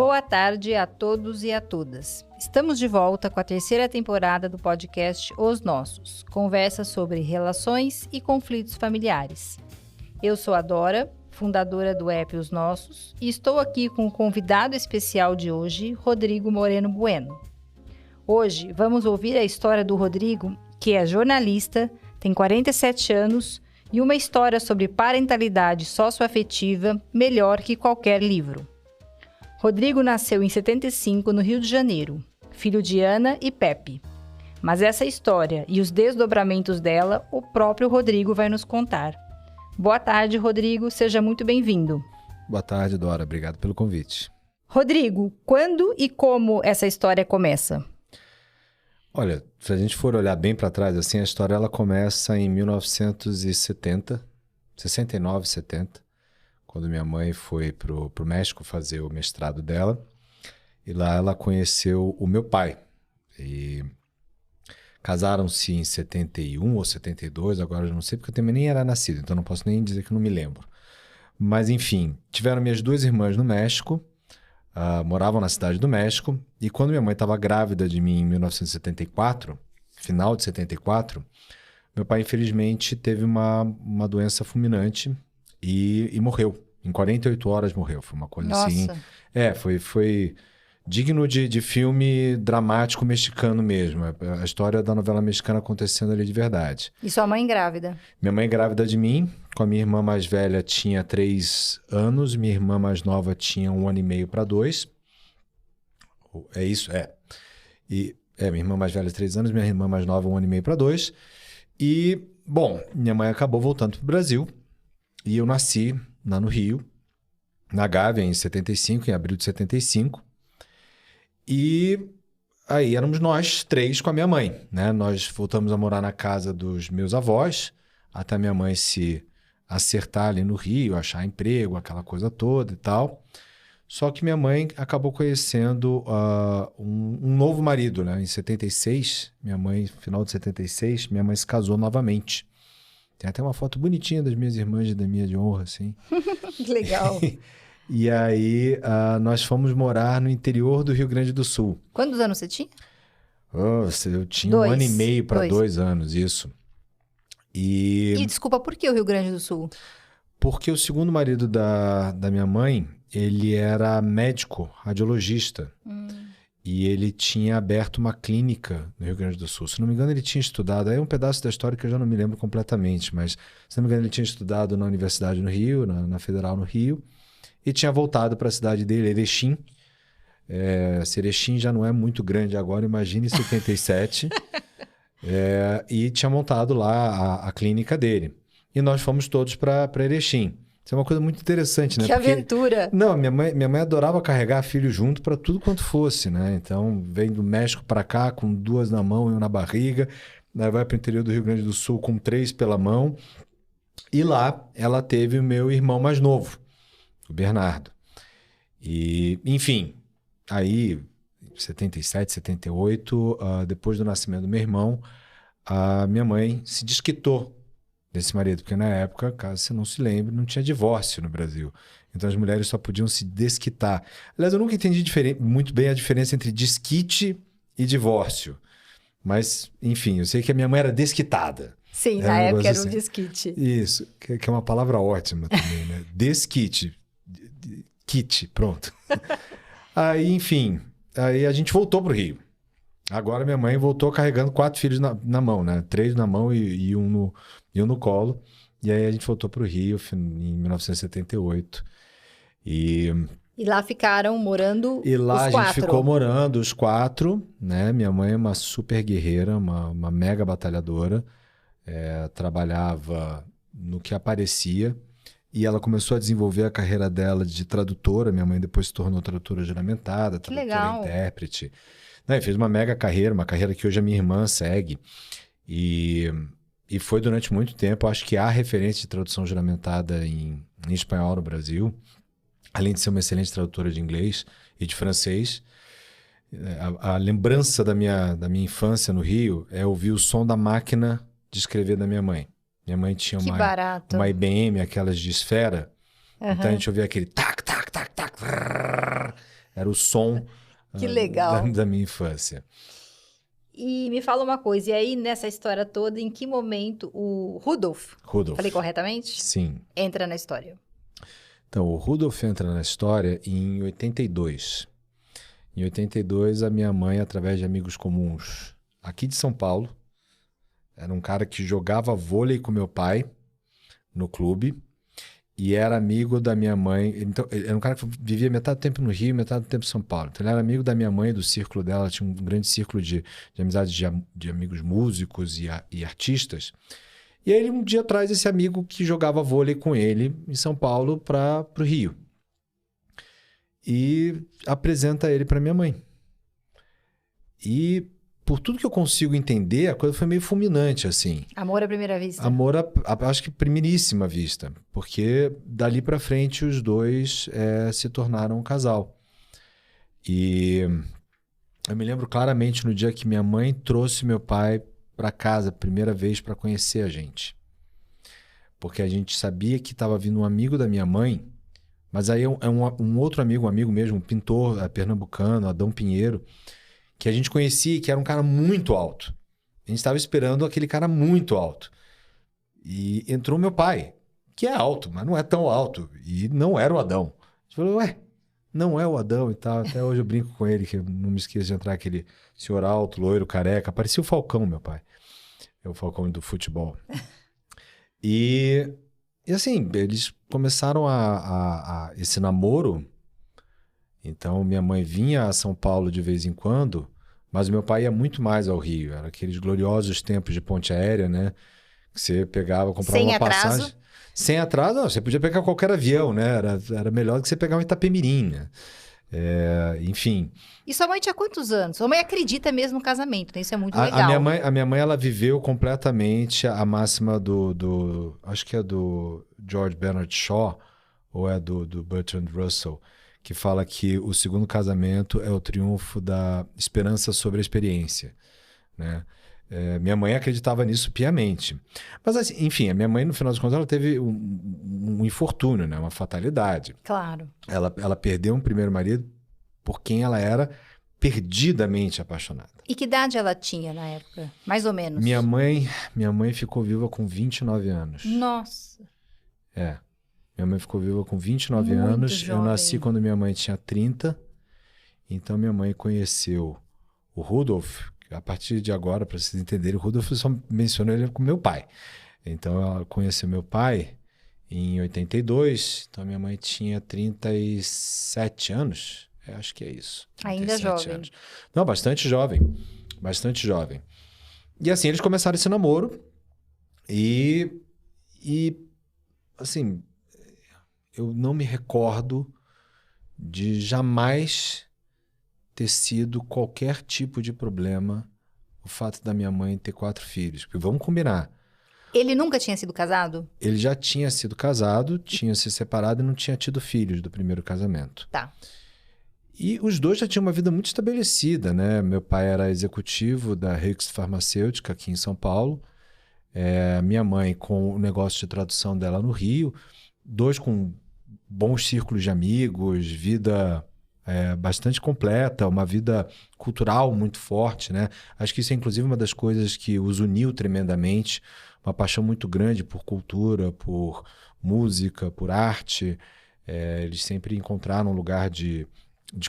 Boa tarde a todos e a todas. Estamos de volta com a terceira temporada do podcast Os Nossos, conversa sobre relações e conflitos familiares. Eu sou a Dora, fundadora do app Os Nossos, e estou aqui com o convidado especial de hoje, Rodrigo Moreno Bueno. Hoje vamos ouvir a história do Rodrigo, que é jornalista, tem 47 anos e uma história sobre parentalidade socioafetiva melhor que qualquer livro. Rodrigo nasceu em 75 no Rio de Janeiro, filho de Ana e Pepe. Mas essa história e os desdobramentos dela, o próprio Rodrigo vai nos contar. Boa tarde, Rodrigo, seja muito bem-vindo. Boa tarde, Dora, obrigado pelo convite. Rodrigo, quando e como essa história começa? Olha, se a gente for olhar bem para trás, assim, a história ela começa em 1970, 69, 70, quando minha mãe foi pro México fazer o mestrado dela, e lá ela conheceu o meu pai. E casaram-se em 71 ou 72, agora eu não sei, porque eu também nem era nascido, então não posso nem dizer que não me lembro. Mas, enfim, tiveram minhas duas irmãs no México, moravam na cidade do México, e quando minha mãe estava grávida de mim em 1974, final de 74, meu pai, infelizmente, teve uma doença fulminante e morreu. Em 48 horas morreu. Foi uma coisa assim... Foi digno de filme dramático mexicano mesmo. A história da novela mexicana acontecendo ali de verdade. E sua mãe grávida? Minha mãe grávida de mim, com a minha irmã mais velha tinha 3 anos, minha irmã mais nova tinha 1 ano e meio para 2. É isso? É. Minha irmã mais velha 3 anos, minha irmã mais nova 1 ano e meio para 2. E, bom, minha mãe acabou voltando para o Brasil e eu nasci lá no Rio, na Gávea, em 75, em abril de 75. E aí éramos nós 3 com a minha mãe, né? Nós voltamos a morar na casa dos meus avós, até minha mãe se acertar ali no Rio, achar emprego, aquela coisa toda e tal. Só que minha mãe acabou conhecendo um novo marido, né? Em 76, minha mãe, final de 76, minha mãe se casou novamente. Tem até uma foto bonitinha das minhas irmãs de daminha de honra, assim. Que legal. E aí, nós fomos morar no interior do Rio Grande do Sul. Quantos anos você tinha? Eu tinha 1 ano e meio para 2 anos, isso. E desculpa, por que o Rio Grande do Sul? Porque o segundo marido da minha mãe, ele era médico, radiologista. E ele tinha aberto uma clínica no Rio Grande do Sul. Se não me engano, ele tinha estudado... Aí é um pedaço da história que eu já não me lembro completamente, mas se não me engano, ele tinha estudado na Universidade no Rio, na Federal no Rio, e tinha voltado para a cidade dele, Erechim. Erechim já não é muito grande agora, imagine em 77. E tinha montado lá a clínica dele. E nós fomos todos para Erechim. Isso é uma coisa muito interessante, né? Que aventura! Não, minha mãe adorava carregar filho junto para tudo quanto fosse, né? Então, vem do México para cá com 2 na mão e 1 na barriga, aí vai para o interior do Rio Grande do Sul com 3 pela mão. E lá ela teve o meu irmão mais novo, o Bernardo. E, enfim, aí, 77, 78, depois do nascimento do meu irmão, a minha mãe se desquitou desse marido, porque na época, caso você não se lembre, não tinha divórcio no Brasil. Então as mulheres só podiam se desquitar. Aliás, eu nunca entendi muito bem a diferença entre desquite e divórcio. Mas, enfim, eu sei que a minha mãe era desquitada. Sim, na época era um desquite. Isso, que é uma palavra ótima também, né? Desquite. Kit, pronto. Aí, enfim, aí a gente voltou pro Rio. Agora minha mãe voltou carregando 4 filhos na mão, né? 3 na mão e um no colo. E aí a gente voltou pro Rio em 1978. E lá ficaram morando E lá os 4. A gente ficou morando os 4, né? Minha mãe é uma super guerreira, uma mega batalhadora. Trabalhava no que aparecia. E ela começou a desenvolver a carreira dela de tradutora. Minha mãe depois se tornou tradutora juramentada, tradutora intérprete. Fez uma mega carreira, uma carreira que hoje a minha irmã segue. E foi durante muito tempo, acho que há referência de tradução juramentada em espanhol no Brasil. Além de ser uma excelente tradutora de inglês e de francês. A lembrança da minha infância no Rio é ouvir o som da máquina de escrever da minha mãe. Minha mãe tinha uma IBM, aquelas de esfera. Então a gente ouvia aquele tac, tac, tac, tac. era o som Que legal. da minha infância. E me fala uma coisa, e aí nessa história toda, em que momento o Rudolf, falei corretamente? Sim. Entra na história? Então, o Rudolf entra na história em 82. Em 82, a minha mãe, através de amigos comuns aqui de São Paulo, era um cara que jogava vôlei com meu pai no clube e era amigo da minha mãe. Então, ele era um cara que vivia metade do tempo no Rio, metade do tempo em São Paulo. Então, ele era amigo da minha mãe, do círculo dela. Ela tinha um grande círculo de amizades de amigos músicos e artistas. E aí, ele um dia traz esse amigo que jogava vôlei com ele em São Paulo para o Rio. E apresenta ele para minha mãe. E por tudo que eu consigo entender, a coisa foi meio fulminante, assim. Amor à primeira vista. Amor, acho que primeiríssima vista. Porque dali para frente os dois se tornaram um casal. E eu me lembro claramente no dia que minha mãe trouxe meu pai para casa, primeira vez para conhecer a gente. Porque a gente sabia que estava vindo um amigo da minha mãe, mas aí um outro amigo, um amigo mesmo, um pintor pernambucano, Adão Pinheiro, que a gente conhecia, que era um cara muito alto. A gente estava esperando aquele cara muito alto. E entrou meu pai, que é alto, mas não é tão alto. E não era o Adão. A gente falou, ué, não é o Adão e tal. Até hoje eu brinco com ele, que eu não me esqueço de entrar aquele senhor alto, loiro, careca. Parecia o Falcão, meu pai. É o Falcão do futebol. E assim, eles começaram esse namoro. Então, minha mãe vinha a São Paulo de vez em quando, mas o meu pai ia muito mais ao Rio. Era aqueles gloriosos tempos de ponte aérea, né? Que você pegava, comprava uma passagem. Sem atraso, não. Você podia pegar qualquer avião, né? Era melhor do que você pegar um Itapemirim, né? Enfim. E sua mãe tinha quantos anos? Sua mãe acredita mesmo no casamento, né? Isso é muito legal. A minha mãe, ela viveu completamente a máxima acho que é do George Bernard Shaw, ou é do Bertrand Russell, que fala que o segundo casamento é o triunfo da esperança sobre a experiência, né? Minha mãe acreditava nisso piamente. Mas, assim, enfim, a minha mãe, no final das contas, ela teve um infortúnio, né? Uma fatalidade. Claro. Ela perdeu um primeiro marido por quem ela era perdidamente apaixonada. E que idade ela tinha na época? Mais ou menos. Minha mãe ficou viva com 29 anos. Nossa. Minha mãe ficou viva com 29 Muito anos. jovem. Eu nasci quando minha mãe tinha 30. Então, minha mãe conheceu o Rudolf. A partir de agora, para vocês entenderem, o Rudolf só mencionou ele como meu pai. Então, ela conheceu meu pai em 82. Então, minha mãe tinha 37 anos. Acho que é isso. Ainda jovem. Anos. Não, bastante jovem. Bastante jovem. E assim, eles começaram esse namoro. E assim, eu não me recordo de jamais ter sido qualquer tipo de problema o fato da minha mãe ter 4 filhos. Porque vamos combinar. Ele nunca tinha sido casado? Ele já tinha sido casado, tinha se separado e não tinha tido filhos do primeiro casamento. Tá. E os dois já tinham uma vida muito estabelecida, né? Meu pai era executivo da Hicks Farmacêutica aqui em São Paulo. Minha mãe com o negócio de tradução dela no Rio. Dois com bons círculos de amigos, vida bastante completa, uma vida cultural muito forte, né? Acho que isso é inclusive uma das coisas que os uniu tremendamente. Uma paixão muito grande por cultura, por música, por arte. Eles sempre encontraram um lugar de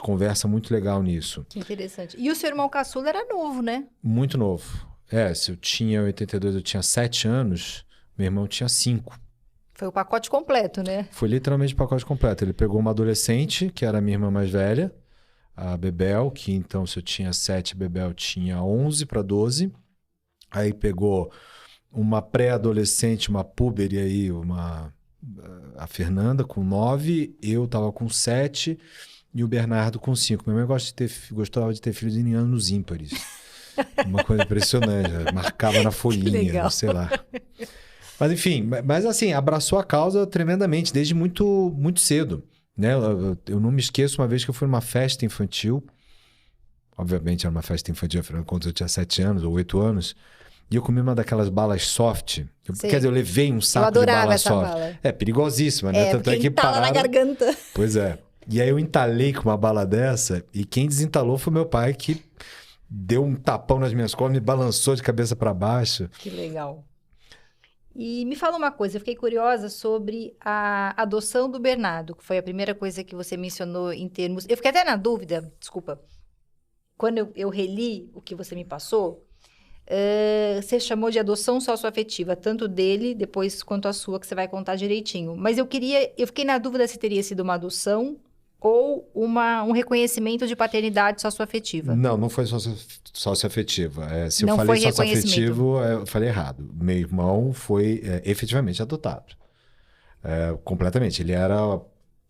conversa muito legal nisso. Que interessante. E o seu irmão caçula era novo, né? Muito novo. Se eu tinha 82, eu tinha 7 anos, meu irmão tinha 5. Foi o pacote completo, né? Foi literalmente o pacote completo. Ele pegou uma adolescente, que era a minha irmã mais velha, a Bebel, que então se eu tinha 7, Bebel tinha 11 para 12. Aí pegou uma pré-adolescente, uma puber, aí, a Fernanda com 9, eu tava com 7 e o Bernardo com 5. Minha mãe gostava de ter filhos em anos ímpares. Uma coisa impressionante. Marcava na folhinha, sei lá. Mas enfim, assim, abraçou a causa tremendamente, desde muito, muito cedo. Né? Eu não me esqueço uma vez que eu fui numa festa infantil. Obviamente era uma festa infantil, afinal de contas eu tinha 7 anos ou 8 anos. E eu comi uma daquelas balas soft. Quer dizer, eu levei um saco de bala soft. Bala. Perigosíssima, né? Tanto é que pararam na garganta. Pois é. E aí eu entalei com uma bala dessa e quem desentalou foi meu pai, que deu um tapão nas minhas costas, me balançou de cabeça para baixo. Que legal. E me fala uma coisa, eu fiquei curiosa sobre a adoção do Bernardo, que foi a primeira coisa que você mencionou em termos... Eu fiquei até na dúvida, desculpa, quando eu reli o que você me passou, você chamou de adoção socioafetiva, tanto dele, depois, quanto a sua, que você vai contar direitinho. Mas eu fiquei na dúvida se teria sido uma adoção ou um reconhecimento de paternidade socioafetiva. Não foi socioafetiva. Se Não eu falei foi socioafetivo, eu falei errado. Meu irmão foi efetivamente adotado. Completamente.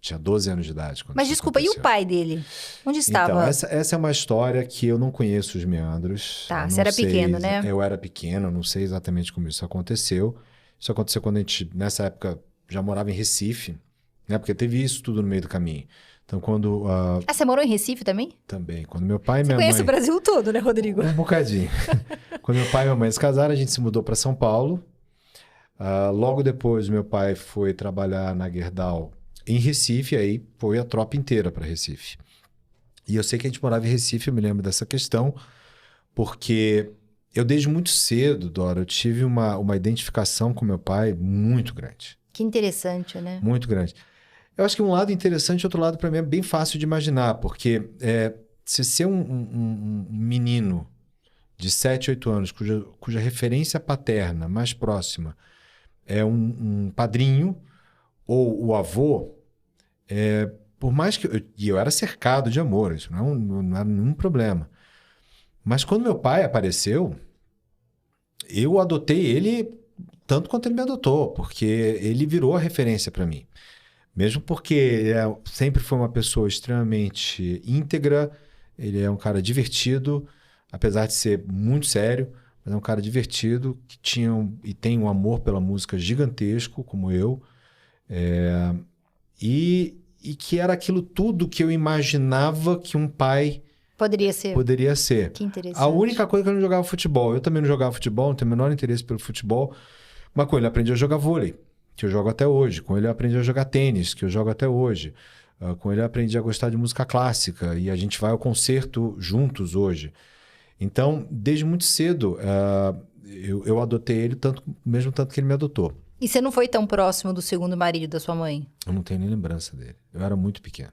Tinha 12 anos de idade. Mas desculpa, e o pai dele? Onde estava? Então, essa é uma história que eu não conheço os meandros. Tá, você era pequeno, né? Eu era pequeno, não sei exatamente como isso aconteceu. Isso aconteceu quando a gente, nessa época, já morava em Recife, né? Porque teve isso tudo no meio do caminho. Então, quando... você morou em Recife também? Também. Quando meu pai e minha mãe... Você conhece mãe... o Brasil todo, né, Rodrigo? Um bocadinho. Quando meu pai e minha mãe se casaram, a gente se mudou para São Paulo. Logo depois, meu pai foi trabalhar na Gerdau em Recife, aí foi a tropa inteira para Recife. E eu sei que a gente morava em Recife, eu me lembro dessa questão, porque eu desde muito cedo, Dora, eu tive uma identificação com meu pai muito grande. Que interessante, né? Muito grande. Eu acho que um lado interessante, outro lado para mim é bem fácil de imaginar, porque se ser um menino de 7, 8 anos, cuja referência paterna mais próxima é um padrinho ou o avô, por mais que... eu era cercado de amor, isso não era nenhum problema. Mas quando meu pai apareceu, eu adotei ele tanto quanto ele me adotou, porque ele virou a referência para mim. Mesmo porque ele sempre foi uma pessoa extremamente íntegra, ele é um cara divertido, apesar de ser muito sério, mas é um cara divertido, que e tem um amor pela música gigantesco, como eu, e que era aquilo tudo que eu imaginava que um pai poderia ser. Que interessante. A única coisa que eu não jogava futebol. Eu também não jogava futebol, não tenho o menor interesse pelo futebol, mas com ele eu aprendi a jogar vôlei, que eu jogo até hoje. Com ele eu aprendi a jogar tênis, que eu jogo até hoje. Com ele eu aprendi a gostar de música clássica e a gente vai ao concerto juntos hoje. Então, desde muito cedo, eu adotei ele mesmo tanto que ele me adotou. E você não foi tão próximo do segundo marido da sua mãe? Eu não tenho nem lembrança dele. Eu era muito pequeno.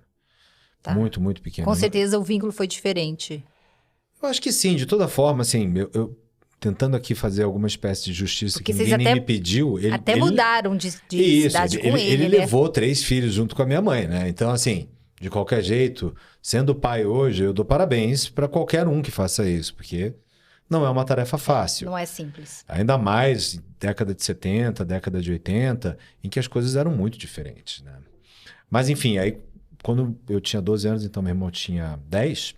Tá. Muito, muito pequeno. Com certeza o vínculo foi diferente. Eu acho que sim, de toda forma, assim, eu tentando aqui fazer alguma espécie de justiça porque que ninguém nem me pediu. Ele mudaram de cidade com ele. Ele levou 3 filhos junto com a minha mãe, né? Então, assim, de qualquer jeito, sendo pai hoje, eu dou parabéns para qualquer um que faça isso, porque não é uma tarefa fácil. Não é simples. Ainda mais década de 70, década de 80, em que as coisas eram muito diferentes, né? Mas, enfim, aí quando eu tinha 12 anos, então meu irmão tinha 10,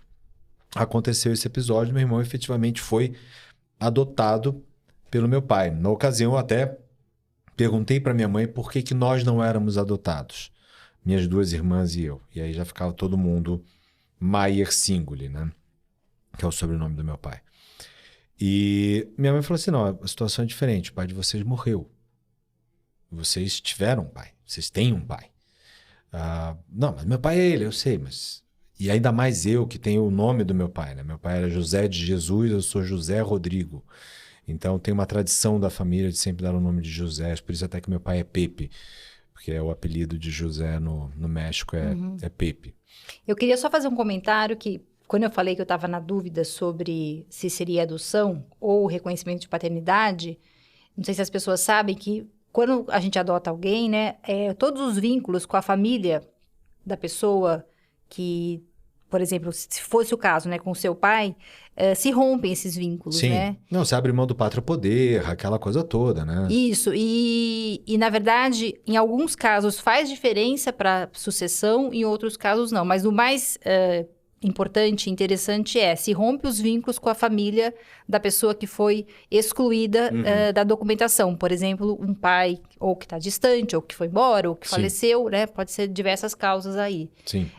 aconteceu esse episódio, meu irmão efetivamente foi adotado pelo meu pai. Na ocasião, eu até perguntei para minha mãe por que nós não éramos adotados, minhas 2 irmãs e eu. E aí já ficava todo mundo Maier Singoli, né? Que é o sobrenome do meu pai. E minha mãe falou assim, não, a situação é diferente, o pai de vocês morreu. Vocês tiveram um pai, vocês têm um pai. Não, mas meu pai é ele, eu sei, mas... E ainda mais eu, que tenho o nome do meu pai, né? Meu pai era José de Jesus, eu sou José Rodrigo. Então tem uma tradição da família de sempre dar o nome de José, por isso até que meu pai é Pepe, porque o apelido de José no México é Pepe. Eu queria só fazer um comentário que, quando eu falei que eu estava na dúvida sobre se seria adoção ou reconhecimento de paternidade, não sei se as pessoas sabem que quando a gente adota alguém, né, todos os vínculos com a família da pessoa que, por exemplo, se fosse o caso, né, com o seu pai, se rompem esses vínculos, Sim. né? Não, você abre mão do pátrio poder, aquela coisa toda, né? Isso, e na verdade, em alguns casos faz diferença para sucessão, em outros casos não. Mas o mais importante e interessante se rompe os vínculos com a família da pessoa que foi excluída da documentação. Por exemplo, um pai ou que está distante, ou que foi embora, ou que faleceu, né? Pode ser diversas causas aí. Sim.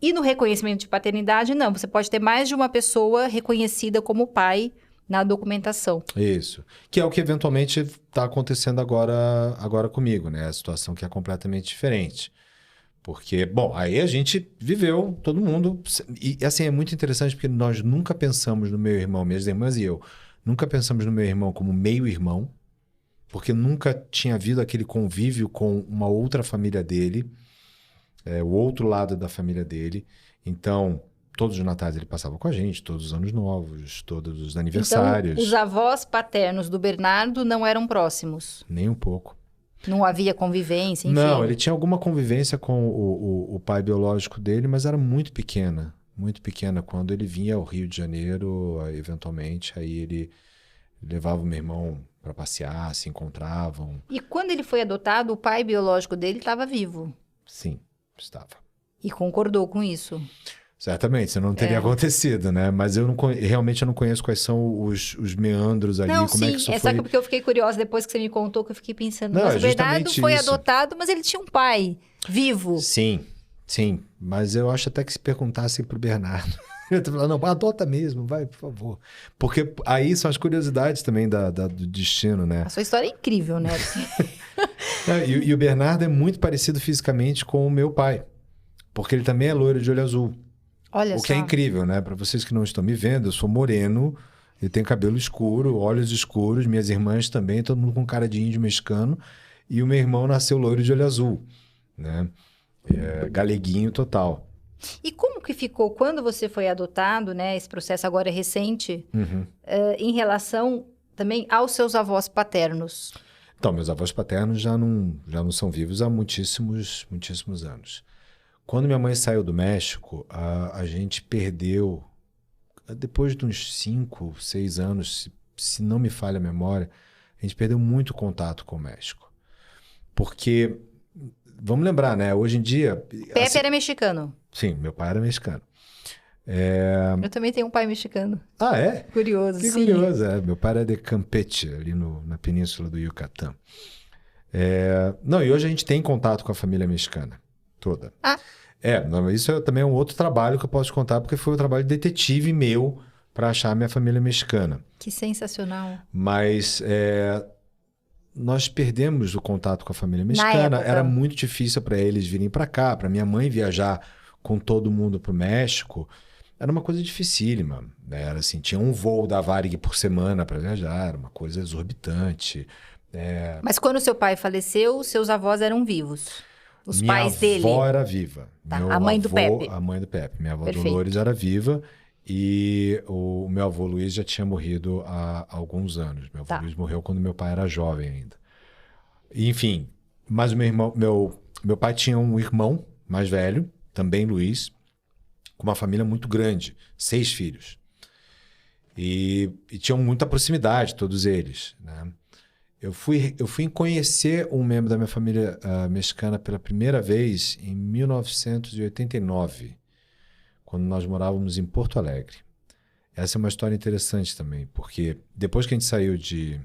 E no reconhecimento de paternidade, não. Você pode ter mais de uma pessoa reconhecida como pai na documentação. Isso. Que é o que eventualmente está acontecendo agora comigo, né? A situação que é completamente diferente. Porque, bom, aí a gente viveu, todo mundo. E assim, é muito interessante porque nós nunca pensamos no meu irmão, minhas irmãs e eu, nunca pensamos no meu irmão como meio-irmão, porque nunca tinha havido aquele convívio com uma outra família dele, o outro lado da família dele. Então, todos os natais ele passava com a gente, todos os anos novos, todos os aniversários. Então, os avós paternos do Bernardo não eram próximos? Nem um pouco. Não havia convivência, enfim? Não, ele tinha alguma convivência com o pai biológico dele, mas era muito pequena. Muito pequena. Quando ele vinha ao Rio de Janeiro, eventualmente, aí ele levava o meu irmão para passear, se encontravam. E quando ele foi adotado, o pai biológico dele estava vivo? Sim, estava. E concordou com isso? Certamente, isso não teria acontecido, né? Mas realmente eu não conheço quais são os meandros ali, como é que isso foi... foi... Só porque eu fiquei curiosa depois que você me contou, que eu fiquei pensando, Não, mas o Bernardo justamente foi isso. adotado, mas ele tinha um pai vivo. Sim, sim. Mas eu acho até que se perguntassem pro Bernardo, ele tá falando, não, adota mesmo, vai, por favor. Porque aí são as curiosidades também do destino, né? A sua história é incrível, né? E o Bernardo é muito parecido fisicamente com o meu pai, porque ele também é loiro de olho azul. Olha o que é incrível, né? Para vocês que não estão me vendo, eu sou moreno, eu tenho cabelo escuro, olhos escuros, minhas irmãs também, todo mundo com cara de índio mexicano, e o meu irmão nasceu loiro de olho azul, né? Galeguinho total. E como que ficou quando você foi adotado, né? Esse processo agora é recente, em relação também aos seus avós paternos? Então, meus avós paternos já não são vivos há muitíssimos anos. Quando minha mãe saiu do México, a gente perdeu, depois de uns 5, 6 anos, se não me falha a memória, a gente perdeu muito contato com o México. Porque, vamos lembrar, né? Hoje em dia... Pepe era mexicano. Sim, meu pai era mexicano. Eu também tenho um pai mexicano. Ah, é? Curioso, que sim. Curioso, Meu pai era de Campeche, ali na península do Yucatán. Não, e hoje a gente tem contato com a família mexicana toda. Não, isso também é um outro trabalho que eu posso contar, porque foi um trabalho de detetive meu para achar a minha família mexicana. Que sensacional. Mas nós perdemos o contato com a família mexicana. Era muito difícil para eles virem para cá, para minha mãe viajar com todo mundo para o México. Era uma coisa dificílima. Né? Era assim, tinha um voo da Varig por semana para viajar, era uma coisa exorbitante. Mas quando seu pai faleceu, seus avós eram vivos? Os pais dele? Minha avó era viva. Tá. A mãe do Pepe? A mãe do Pepe. Minha avó Perfeito. Dolores era viva e o meu avô Luiz já tinha morrido há alguns anos. Meu avô Luiz morreu quando meu pai era jovem ainda. Enfim, mas meu pai tinha um irmão mais velho, também Luiz, com uma família muito grande, 6 filhos. E tinham muita proximidade, todos eles, né? Eu fui conhecer um membro da minha família mexicana pela primeira vez em 1989, quando nós morávamos em Porto Alegre. Essa é uma história interessante também, porque depois que a gente saiu de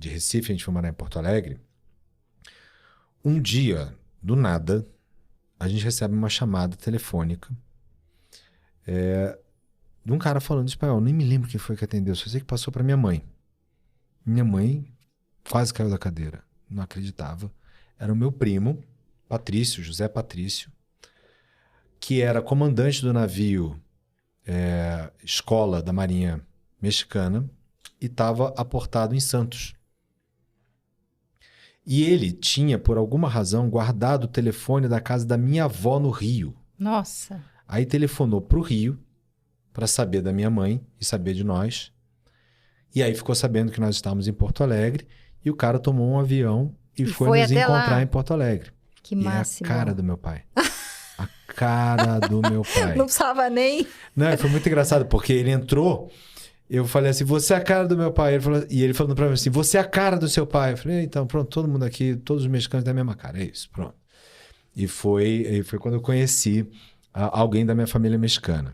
Recife, a gente foi morar em Porto Alegre, um dia, do nada, a gente recebe uma chamada telefônica de um cara falando espanhol. Nem me lembro quem foi que atendeu, só sei que passou para minha mãe. Minha mãe quase caiu da cadeira, não acreditava. Era o meu primo, José Patrício, que era comandante do navio Escola da Marinha Mexicana e estava aportado em Santos. E ele tinha, por alguma razão, guardado o telefone da casa da minha avó no Rio. Nossa! Aí telefonou para o Rio para saber da minha mãe e saber de nós. E aí ficou sabendo que nós estávamos em Porto Alegre e o cara tomou um avião e foi nos encontrar em Porto Alegre. Que máximo. É a cara do meu pai. A cara do meu pai. Não precisava nem... Não, foi muito engraçado, porque ele entrou, eu falei assim, você é a cara do meu pai. Ele falou pra mim assim, você é a cara do seu pai. Eu falei, então, pronto, todo mundo aqui, todos os mexicanos têm a mesma cara, é isso, pronto. E foi quando eu conheci alguém da minha família mexicana.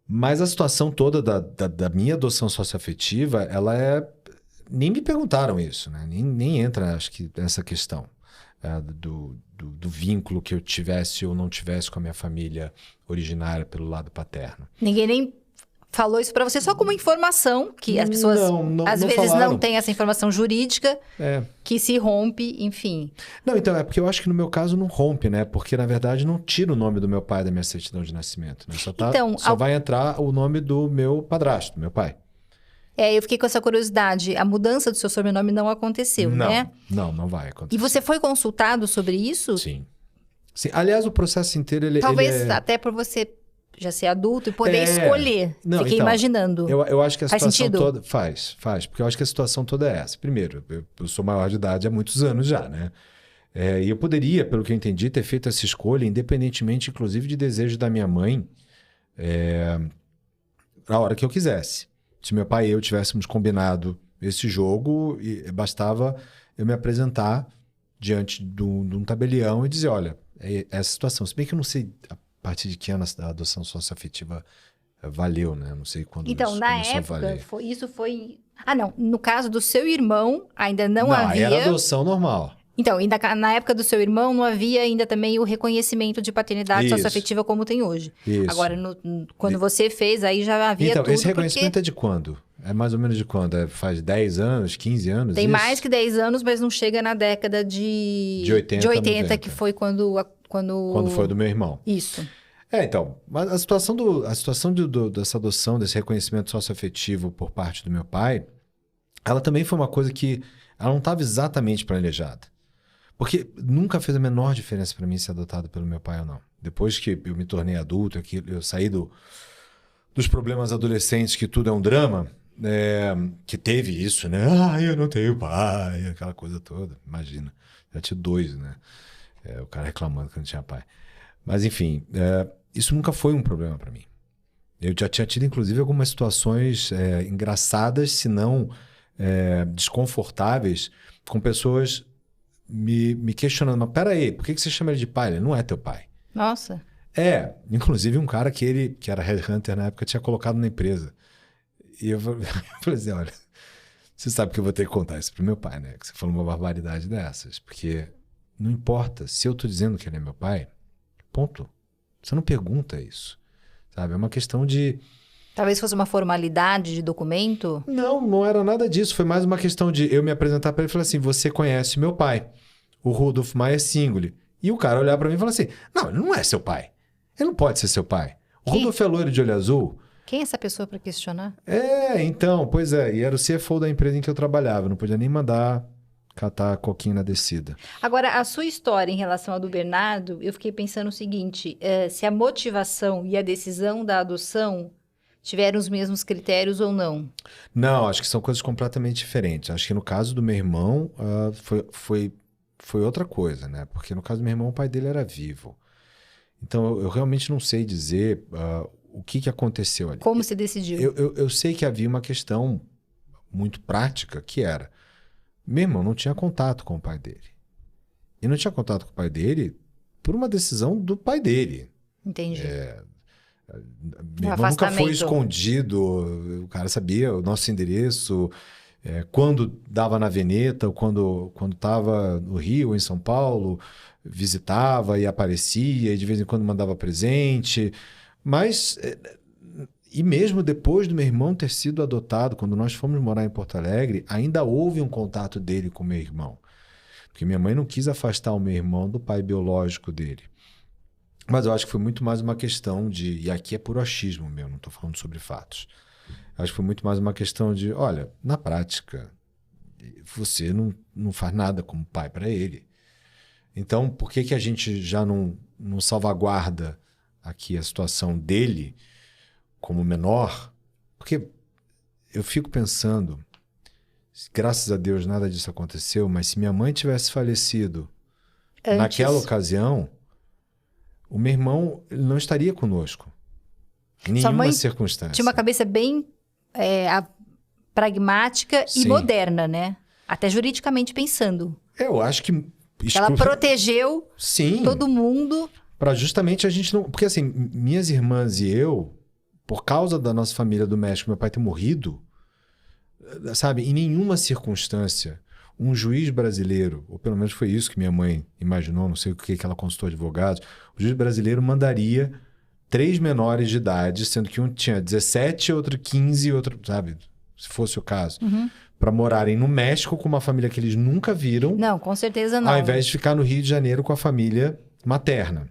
Mas a situação toda da minha adoção socioafetiva, ela nem me perguntaram isso, né? Nem entra, acho que, nessa questão do vínculo que eu tivesse ou não tivesse com a minha família originária pelo lado paterno. Ninguém nem falou isso pra você só como informação, que as pessoas às não vezes falaram. não têm essa informação jurídica, que se rompe, enfim. Não, então, é porque eu acho que no meu caso não rompe, né? Porque, na verdade, não tira o nome do meu pai da minha certidão de nascimento. Né? Só vai entrar o nome do meu padrasto, meu pai. Eu fiquei com essa curiosidade. A mudança do seu sobrenome não aconteceu, né? Não vai acontecer. E você foi consultado sobre isso? Sim. Aliás, o processo inteiro, Talvez até por você já ser adulto e poder escolher. Não, Fiquei então, imaginando. Eu acho que a situação sentido? toda... Faz. Porque eu acho que a situação toda é essa. Primeiro, eu sou maior de idade há muitos anos já, né? E eu poderia, pelo que eu entendi, ter feito essa escolha, independentemente, inclusive, de desejo da minha mãe, na hora que eu quisesse. Se meu pai e eu tivéssemos combinado esse jogo, bastava eu me apresentar diante de um tabelião e dizer, olha, é essa situação. Se bem que eu não sei a partir de que ano a adoção socioafetiva valeu, né? Não sei quando Então, isso na começou época, a valer. isso foi... Ah, não. No caso do seu irmão, ainda não havia... Era adoção normal. Então, na época do seu irmão, não havia ainda também o reconhecimento de paternidade socioafetiva como tem hoje. Isso. Agora, quando você fez, aí já havia tudo. Então, esse reconhecimento é de quando? É mais ou menos de quando? Faz 10 anos, 15 anos? Tem mais que 10 anos, mas não chega na década de 80, 90. que foi quando foi do meu irmão. Isso. Então, a situação dessa adoção, desse reconhecimento socioafetivo por parte do meu pai, ela também foi uma coisa que ela não estava exatamente planejada. Porque nunca fez a menor diferença para mim ser adotado pelo meu pai ou não. Depois que eu me tornei adulto, eu saí dos problemas adolescentes, que tudo é um drama, que teve isso, né? Eu não tenho pai, aquela coisa toda. Imagina, já tinha 2, né? O cara reclamando que não tinha pai. Mas, enfim, isso nunca foi um problema para mim. Eu já tinha tido, inclusive, algumas situações engraçadas, se não desconfortáveis, com pessoas me questionando, mas peraí, por que você chama ele de pai? Ele não é teu pai. Nossa. Inclusive um cara que era headhunter na época, tinha colocado na empresa. E eu falei assim, olha, você sabe que eu vou ter que contar isso pro meu pai, né? Que você falou uma barbaridade dessas. Porque não importa, se eu tô dizendo que ele é meu pai, ponto. Você não pergunta isso, sabe? É uma questão de... Talvez fosse uma formalidade de documento? Não era nada disso. Foi mais uma questão de eu me apresentar para ele e falar assim, você conhece meu pai, o Rudolf Maia Singoli. E o cara olhar para mim e falar assim, não, ele não é seu pai. Ele não pode ser seu pai. O Rudolf é loiro de olho azul. Quem é essa pessoa para questionar? Então, pois é. E era o CFO da empresa em que eu trabalhava. Não podia nem mandar catar a coquinha na descida. Agora, a sua história em relação ao do Bernardo, eu fiquei pensando o seguinte, se a motivação e a decisão da adoção tiveram os mesmos critérios ou não? Não, acho que são coisas completamente diferentes. Acho que no caso do meu irmão, foi outra coisa, né? Porque no caso do meu irmão, o pai dele era vivo. Então, eu realmente não sei dizer o que aconteceu ali. Como se decidiu? Eu sei que havia uma questão muito prática, que era... Meu irmão não tinha contato com o pai dele. E não tinha contato com o pai dele por uma decisão do pai dele. Entendi. Meu irmão nunca foi escondido, o cara sabia o nosso endereço, quando dava na Veneta, quando estava no Rio ou em São Paulo, visitava e aparecia, e de vez em quando mandava presente. Mas, e mesmo depois do meu irmão ter sido adotado, quando nós fomos morar em Porto Alegre, ainda houve um contato dele com meu irmão. Porque minha mãe não quis afastar o meu irmão do pai biológico dele. Mas eu acho que foi muito mais uma questão de... E aqui é puro achismo meu, não estou falando sobre fatos. Acho que foi muito mais uma questão de... Olha, na prática, você não faz nada como pai para ele. Então, por que a gente já não salvaguarda aqui a situação dele como menor? Porque eu fico pensando... Graças a Deus nada disso aconteceu, mas se minha mãe tivesse falecido naquela ocasião... O meu irmão não estaria conosco. Em nenhuma circunstância. Tinha uma cabeça bem pragmática e moderna, né? Até juridicamente pensando. Eu acho que... Ela protegeu todo mundo. Para justamente a gente não... Porque assim, minhas irmãs e eu, por causa da nossa família do México, meu pai ter morrido, sabe? Em nenhuma circunstância... Um juiz brasileiro, ou pelo menos foi isso que minha mãe imaginou, não sei o que ela consultou advogados, o juiz brasileiro 3 menores de idade, sendo que um tinha 17, outro 15, outro, sabe? Se fosse o caso. Para morarem no México com uma família que eles nunca viram. Não, com certeza não. Ao invés de ficar no Rio de Janeiro com a família materna.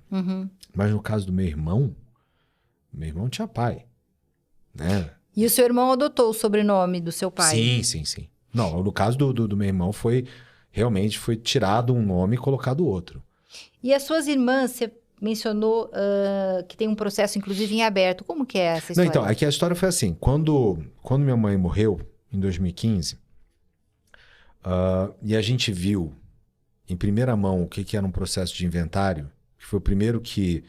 Mas no caso do meu irmão tinha pai, né? E o seu irmão adotou o sobrenome do seu pai? Sim. Não, no caso do meu irmão realmente foi tirado um nome e colocado outro. E as suas irmãs, você mencionou que tem um processo, inclusive, em aberto. Como que é essa história? Não, então, aqui a história foi assim. Quando minha mãe morreu, em 2015, e a gente viu em primeira mão o que era um processo de inventário, que foi o primeiro que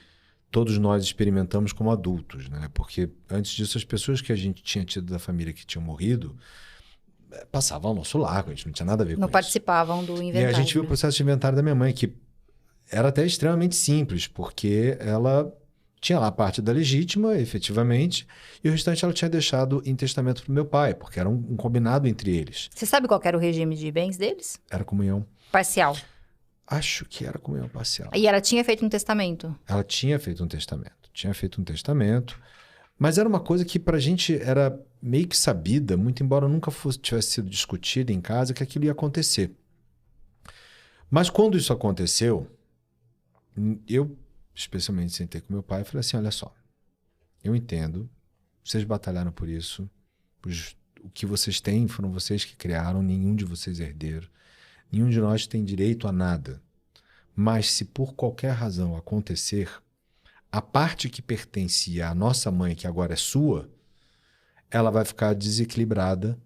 todos nós experimentamos como adultos, né? Porque antes disso, as pessoas que a gente tinha tido da família que tinham morrido passavam ao nosso largo, a gente não tinha nada a ver com isso. Não participavam do inventário. E a gente viu o processo de inventário da minha mãe, que era até extremamente simples, porque ela tinha lá a parte da legítima, efetivamente, e o restante ela tinha deixado em testamento para o meu pai, porque era um combinado entre eles. Você sabe qual era o regime de bens deles? Era comunhão. Parcial. Acho que era comunhão parcial. E ela tinha feito um testamento? Ela tinha feito um testamento. Mas era uma coisa que pra gente era meio que sabida, muito embora nunca tivesse sido discutida em casa, que aquilo ia acontecer. Mas quando isso aconteceu, eu especialmente sentei com meu pai e falei assim, olha só, eu entendo, vocês batalharam por isso, o que vocês têm foram vocês que criaram, nenhum de vocês é herdeiro, nenhum de nós tem direito a nada. Mas se por qualquer razão acontecer, a parte que pertencia à nossa mãe, que agora é sua, ela vai ficar desequilibrada,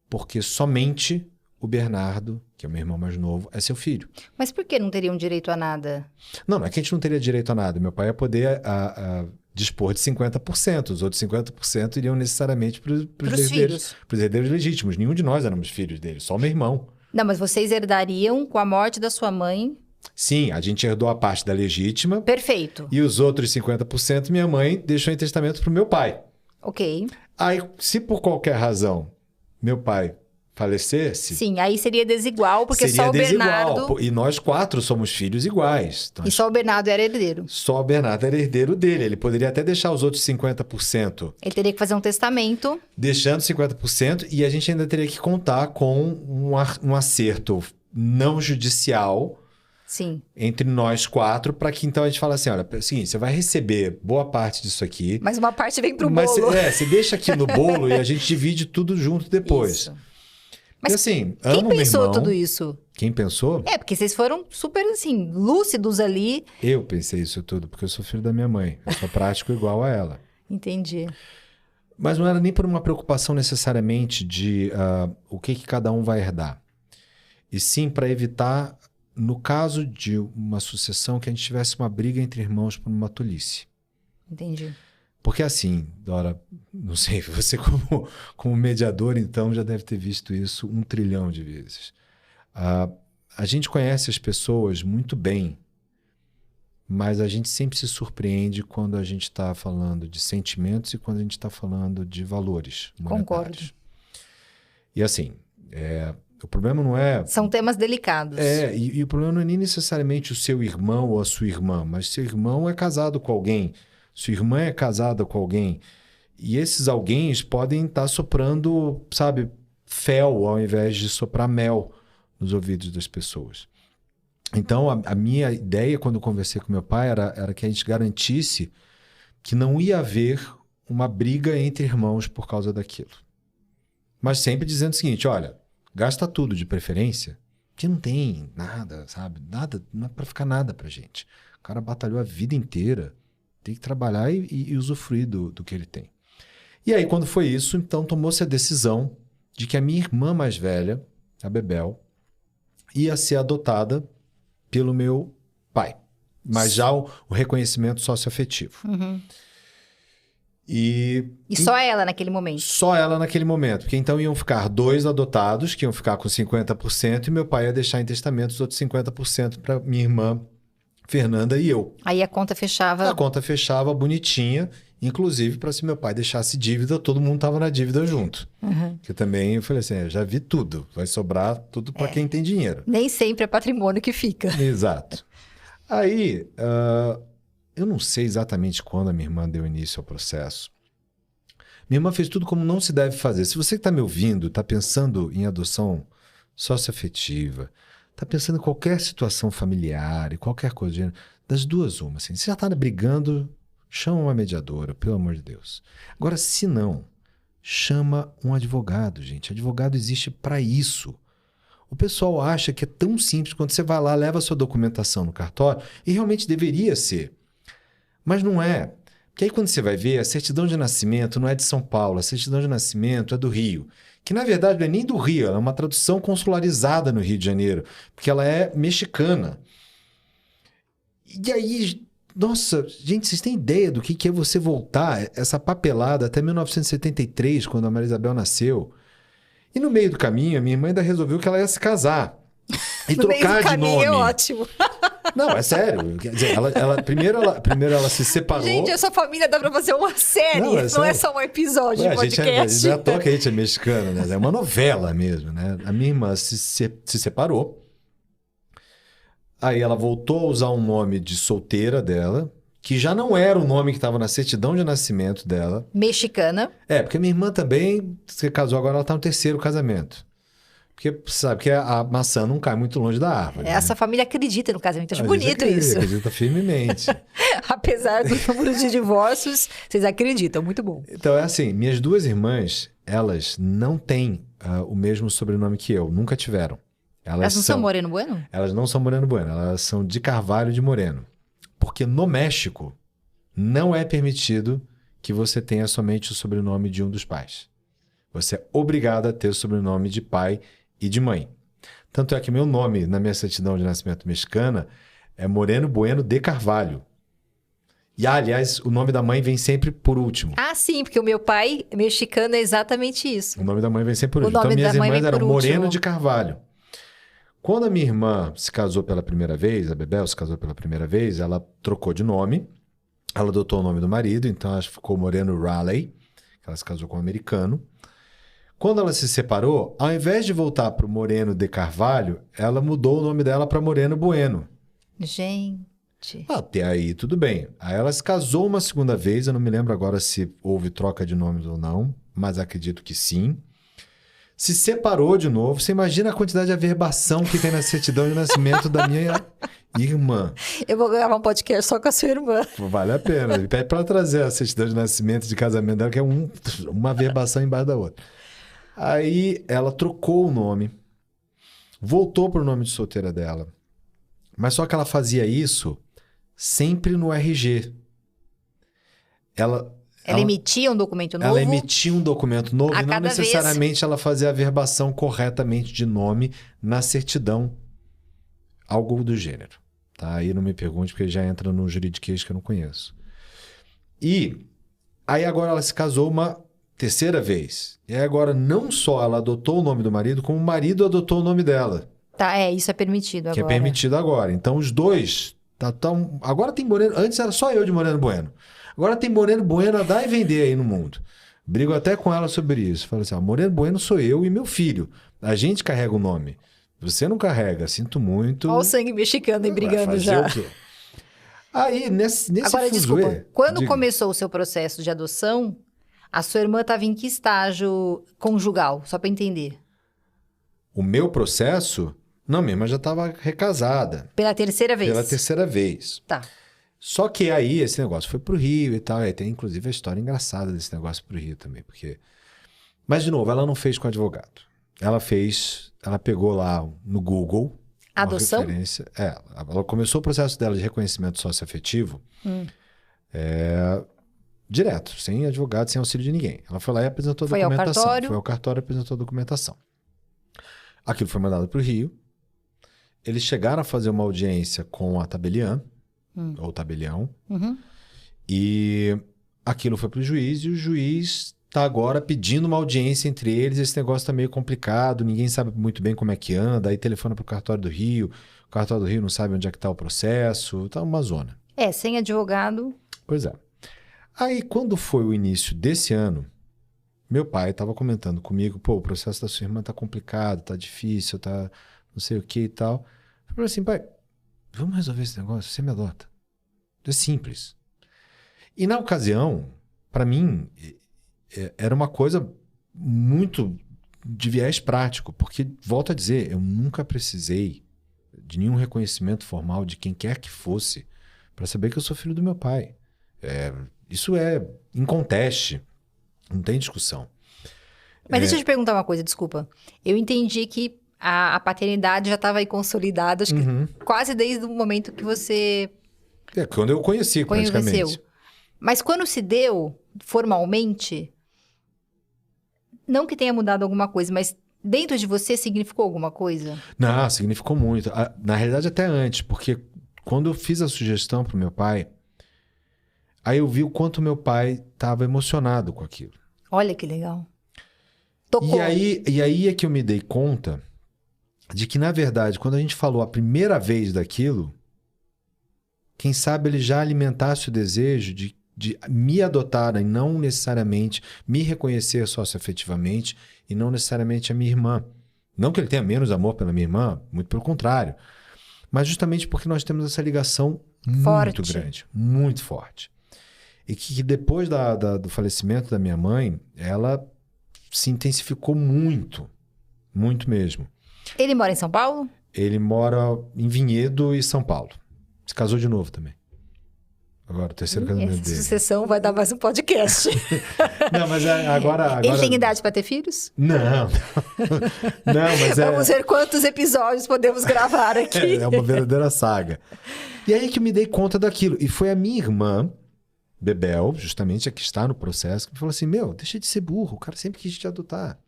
porque somente o Bernardo, que é o meu irmão mais novo, é seu filho. Mas por que não teriam direito a nada? Não é que a gente não teria direito a nada. Meu pai ia poder dispor de 50%. Os outros 50% iriam necessariamente para os herdeiros legítimos. Nenhum de nós éramos filhos dele, só meu irmão. Não, mas vocês herdariam com a morte da sua mãe? Sim, a gente herdou a parte da legítima. Perfeito. E os outros 50% minha mãe deixou em testamento para o meu pai. Ok. Aí, se por qualquer razão meu pai falecesse... Sim, aí seria desigual, porque seria só o desigual, Bernardo... E nós 4 somos filhos iguais. Então, e só o Bernardo era herdeiro. Só o Bernardo era herdeiro dele. Ele poderia até deixar os outros 50%. Ele teria que fazer um testamento. Deixando 50%, e a gente ainda teria que contar com um acerto não judicial... Sim. Entre nós 4, para que então a gente fale assim, olha, é o seguinte, você vai receber boa parte disso aqui. Mas uma parte vem pro bolo. Você deixa aqui no bolo e a gente divide tudo junto depois. Isso. Mas e assim, quem pensou irmão, tudo isso? Quem pensou? Porque vocês foram super, assim, lúcidos ali. Eu pensei isso tudo, porque eu sou filho da minha mãe. Eu sou prático igual a ela. Entendi. Mas não era nem por uma preocupação necessariamente de o que cada um vai herdar. E sim para evitar... No caso de uma sucessão, que a gente tivesse uma briga entre irmãos por uma tolice. Entendi. Porque assim, Dora, não sei, você como mediador, então, já deve ter visto isso 1 trilhão de vezes. A gente conhece as pessoas muito bem, mas a gente sempre se surpreende quando a gente está falando de sentimentos e quando a gente está falando de valores monetários. Concordo. E assim... O problema não é... São temas delicados. E o problema não é nem necessariamente o seu irmão ou a sua irmã, mas seu irmão é casado com alguém, sua irmã é casada com alguém, e esses alguém podem estar soprando, sabe, fel ao invés de soprar mel nos ouvidos das pessoas. Então, a minha ideia, quando eu conversei com meu pai, era que a gente garantisse que não ia haver uma briga entre irmãos por causa daquilo. Mas sempre dizendo o seguinte, olha... Gasta tudo de preferência, que não tem nada, sabe? Nada, não é para ficar nada pra gente. O cara batalhou a vida inteira, tem que trabalhar e usufruir do que ele tem. E aí, quando foi isso, então tomou-se a decisão de que a minha irmã mais velha, a Bebel, ia ser adotada pelo meu pai. Mas já o reconhecimento socioafetivo. Uhum. E só ela naquele momento? Só ela naquele momento. Porque então iam ficar 2 adotados, que iam ficar com 50%, e meu pai ia deixar em testamento os outros 50% para minha irmã Fernanda e eu. Aí a conta fechava... A conta fechava bonitinha, inclusive para se meu pai deixasse dívida, todo mundo estava na dívida junto. Uhum. Que também eu falei assim, eu já vi tudo, vai sobrar tudo para quem tem dinheiro. Nem sempre é patrimônio que fica. Exato. Aí... eu não sei exatamente quando a minha irmã deu início ao processo. Minha irmã fez tudo como não se deve fazer. Se você que está me ouvindo, está pensando em adoção socioafetiva, está pensando em qualquer situação familiar e qualquer coisa do gênero, das duas uma. Assim, você já está brigando, chama uma mediadora, pelo amor de Deus. Agora, se não, chama um advogado, gente. Advogado existe para isso. O pessoal acha que é tão simples quando você vai lá, leva a sua documentação no cartório, e realmente deveria ser. Mas não é. Porque aí quando você vai ver, a certidão de nascimento não é de São Paulo, a certidão de nascimento é do Rio. Que na verdade não é nem do Rio, ela é uma tradução consularizada no Rio de Janeiro, porque ela é mexicana. E aí, nossa, gente, vocês têm ideia do que é você voltar essa papelada até 1973, quando a Maria Isabel nasceu? E no meio do caminho, a minha irmã ainda resolveu que ela ia se casar. E No trocar meio do de caminho nome. é ótimo. Não, é sério. Quer dizer, primeiro ela se separou. Gente, essa família dá pra fazer uma série, Não, é não é sério. só um episódio Ué, de a gente podcast. já toca, a gente é mexicano, né? É uma novela mesmo, né? A minha irmã se separou. Aí ela voltou a usar um nome de solteira dela, que já não era o nome que estava na certidão de nascimento dela. Mexicana. É, porque minha irmã também se casou agora, ela está no terceiro casamento. Porque sabe que a maçã não cai muito longe da árvore. Essa né? família acredita no casamento. Acho A gente bonito isso. acredita firmemente. Apesar do número de divórcios, vocês acreditam. Muito bom. Então é assim, minhas duas irmãs, elas não têm o mesmo sobrenome que eu, nunca tiveram. Elas não são Moreno Bueno? Elas não são Moreno Bueno, elas são de Carvalho de Moreno. Porque no México não é permitido que você tenha somente o sobrenome de um dos pais. Você é obrigado a ter o sobrenome de pai e de mãe. Tanto é que meu nome na minha certidão de nascimento mexicana é Moreno Bueno de Carvalho. E, aliás, o nome da mãe vem sempre por último. Ah, sim, porque o meu pai mexicano é exatamente isso. O nome da mãe vem sempre por O último. nome Então, minhas da mãe irmãs vem eram por Moreno último. de Carvalho. Quando a minha irmã se casou pela primeira vez, a Bebel se casou pela primeira vez, ela trocou de nome. Ela adotou o nome do marido, então ela ficou Moreno Raleigh. Ela se casou com um americano. Quando ela se separou, ao invés de voltar para o Moreno de Carvalho, ela mudou o nome dela para Moreno Bueno. Gente. Até aí, tudo bem. Aí ela se casou uma segunda vez, eu não me lembro agora se houve troca de nomes ou não, mas acredito que sim. Se separou de novo. Você imagina a quantidade de averbação que tem na certidão de nascimento da minha irmã. Eu vou gravar um podcast só com a sua irmã. Vale a pena. Pede para ela trazer a certidão de nascimento de casamento dela, que é uma averbação embaixo da outra. Aí ela trocou o nome, voltou para o nome de solteira dela. Mas só que ela fazia isso sempre no RG. Ela emitia um documento novo? Ela emitia um documento novo a e não cada necessariamente ela fazia a averbação corretamente de nome na certidão. Algo do gênero. Tá? Aí não me pergunte, porque já entra no juridiquês que eu não conheço. E aí agora ela se casou uma terceira vez. E aí agora não só ela adotou o nome do marido, como o marido adotou o nome dela. Tá, isso é permitido agora. Que é permitido agora. Então os dois... Agora tem Moreno... Antes era só eu de Moreno Bueno. Agora tem Moreno Bueno a dar e vender aí no mundo. Brigo até com ela sobre isso. Falo assim, Moreno Bueno sou eu e meu filho. A gente carrega o nome. Você não carrega, sinto muito. Olha o sangue mexicano aí brigando fazer já. O quê? Aí, nesse Agora, fuzuê, desculpa, quando diga. começou o seu processo de adoção, a sua irmã estava em que estágio conjugal? Só para entender. O meu processo... Não, minha irmã já estava recasada. Pela terceira vez? Pela terceira vez. Tá. Só que aí esse negócio foi pro Rio e tal. Aí tem inclusive a história engraçada desse negócio pro Rio também. Porque... Mas, de novo, ela não fez com advogado. Ela pegou lá no Google... Adoção? Ela começou o processo dela de reconhecimento socioafetivo direto, sem advogado, sem auxílio de ninguém. Ela foi lá e apresentou a documentação. Foi ao cartório e apresentou a documentação. Aquilo foi mandado para o Rio. Eles chegaram a fazer uma audiência com a tabeliã, ou tabelião, e aquilo foi para o juiz, e o juiz está agora pedindo uma audiência entre eles. Esse negócio está meio complicado, ninguém sabe muito bem como é que anda, aí telefona para o cartório do Rio, o cartório do Rio não sabe onde é que está o processo, está uma zona. Sem advogado. Pois é. Aí, quando foi o início desse ano, meu pai estava comentando comigo, o processo da sua irmã está complicado, está difícil, tá não sei o que e tal. Eu falei assim, pai, vamos resolver esse negócio, você me adota. É simples. E na ocasião, para mim, era uma coisa muito de viés prático, porque, volto a dizer, eu nunca precisei de nenhum reconhecimento formal de quem quer que fosse para saber que eu sou filho do meu pai. Isso é inconteste, não tem discussão. Mas deixa eu te perguntar uma coisa, desculpa. Eu entendi que a paternidade já estava aí consolidada, acho que quase desde o momento que você... Quando eu conheci, praticamente. Mas quando se deu, formalmente, não que tenha mudado alguma coisa, mas dentro de você significou alguma coisa? Não, significou muito. Na realidade, até antes, porque quando eu fiz a sugestão pro meu pai, aí eu vi o quanto meu pai estava emocionado com aquilo. Olha que legal. Tocou. E aí é que eu me dei conta de que, na verdade, quando a gente falou a primeira vez daquilo, quem sabe ele já alimentasse o desejo de me adotar e não necessariamente me reconhecer socioafetivamente e não necessariamente a minha irmã. Não que ele tenha menos amor pela minha irmã, muito pelo contrário. Mas justamente porque nós temos essa ligação muito grande, muito forte. E que depois do falecimento da minha mãe, ela se intensificou muito, muito mesmo. Ele mora em São Paulo? Ele mora em Vinhedo e São Paulo. Se casou de novo também. Agora, o terceiro casamento dele. Sucessão vai dar mais um podcast. Não, mas agora... Ele tem idade para ter filhos? Não, mas Vamos ver quantos episódios podemos gravar aqui. É uma verdadeira saga. E aí que eu me dei conta daquilo. E foi a minha irmã, Bebel, justamente a que está no processo, que me falou assim, deixa de ser burro, o cara sempre quis te adotar.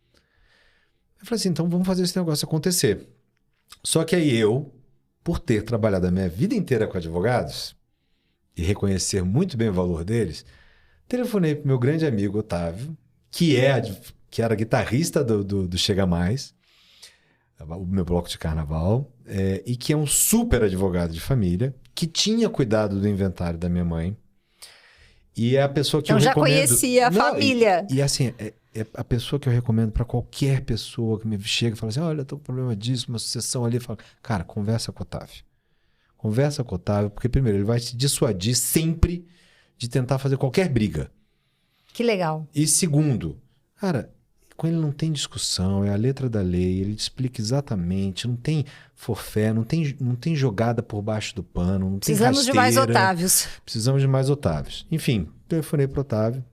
Eu falei assim, então vamos fazer esse negócio acontecer. Só que aí eu, por ter trabalhado a minha vida inteira com advogados e reconhecer muito bem o valor deles, telefonei para o meu grande amigo Otávio, que era guitarrista do Chega Mais, o meu bloco de carnaval, e que é um super advogado de família, que tinha cuidado do inventário da minha mãe. E é a pessoa que eu recomendo... já conhecia a família. E assim, é a pessoa que eu recomendo para qualquer pessoa que me chega e fala assim, olha, eu tô com problema disso, uma sucessão ali. Fala, cara, conversa com o Otávio. Conversa com o Otávio, porque primeiro, ele vai te dissuadir sempre de tentar fazer qualquer briga. Que legal. E segundo, cara, com ele não tem discussão, é a letra da lei, ele te explica exatamente, não tem forfé, não tem jogada por baixo do pano, não tem rasteira. Precisamos de mais Otávios. Precisamos de mais Otávios. Enfim, telefonei pro Otávio,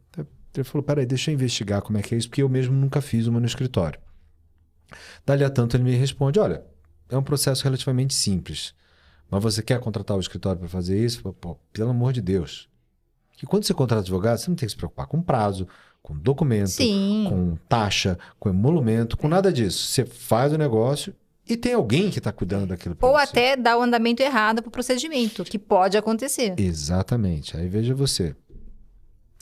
ele falou, peraí, deixa eu investigar como é que é isso, porque eu mesmo nunca fiz uma no escritório. Dali a tanto ele me responde, olha, é um processo relativamente simples, mas você quer contratar o escritório para fazer isso? Pô, pelo amor de Deus. Que quando você contrata advogado, você não tem que se preocupar com prazo, com documento, com taxa, com emolumento, com nada disso. Você faz o negócio e tem alguém que está cuidando daquilo. Ou até dá o andamento errado para o procedimento, que pode acontecer. Exatamente. Aí veja você.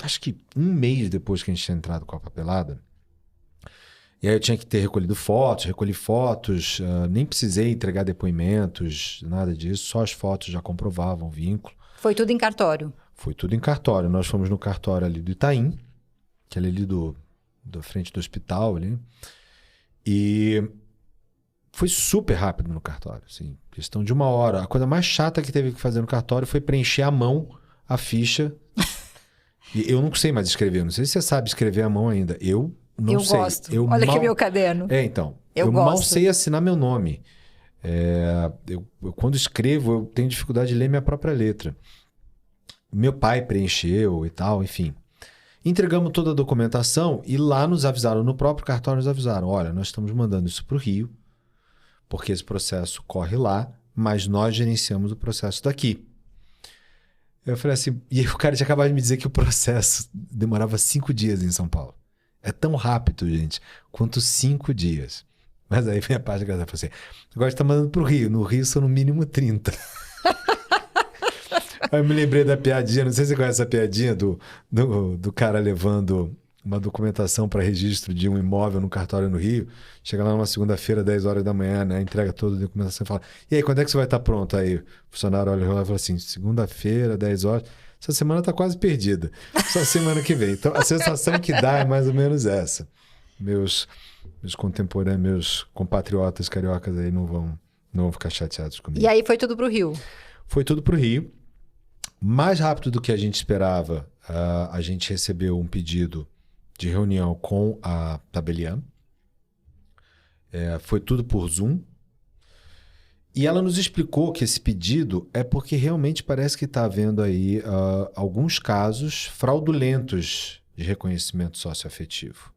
Acho que um mês depois que a gente tinha entrado com a papelada, e aí eu tinha que ter recolhi fotos, nem precisei entregar depoimentos, nada disso, só as fotos já comprovavam o vínculo. Foi tudo em cartório? Foi tudo em cartório. Nós fomos no cartório ali do Itaim, que é ali da frente do hospital ali, e foi super rápido no cartório, assim, questão de 1 hora. A coisa mais chata que teve que fazer no cartório foi preencher à mão a ficha. E eu não sei mais escrever, não sei se você sabe escrever à mão ainda. Eu não sei. Gosto. Olha aqui meu caderno. Então. Eu mal sei assinar meu nome. Eu, quando escrevo, eu tenho dificuldade de ler minha própria letra. Meu pai preencheu e tal, enfim. Entregamos toda a documentação e lá nos avisaram, no próprio cartório nos avisaram, olha, nós estamos mandando isso para o Rio, porque esse processo corre lá, mas nós gerenciamos o processo daqui. Eu falei assim, e o cara tinha acabado de me dizer que o processo demorava 5 dias em São Paulo. É tão rápido, gente, quanto 5 dias. Mas aí vem a parte que ela falou assim, agora está mandando para o Rio, no Rio são no mínimo 30. Aí eu me lembrei da piadinha, não sei se você conhece essa piadinha do cara levando uma documentação para registro de um imóvel no cartório no Rio, chega lá numa segunda-feira, 10 horas da manhã, né, entrega toda a documentação e fala, e aí, quando é que você vai estar pronto? Aí o funcionário olha lá e fala assim, segunda-feira, 10 horas, essa semana está quase perdida, só semana que vem. Então a sensação que dá é mais ou menos essa. Meus contemporâneos, meus compatriotas cariocas aí não vão ficar chateados comigo. E aí foi tudo pro Rio? Foi tudo pro Rio. Mais rápido do que a gente esperava, a gente recebeu um pedido de reunião com a Tabelian. Foi tudo por Zoom. E ela nos explicou que esse pedido é porque realmente parece que está havendo aí alguns casos fraudulentos de reconhecimento socioafetivo.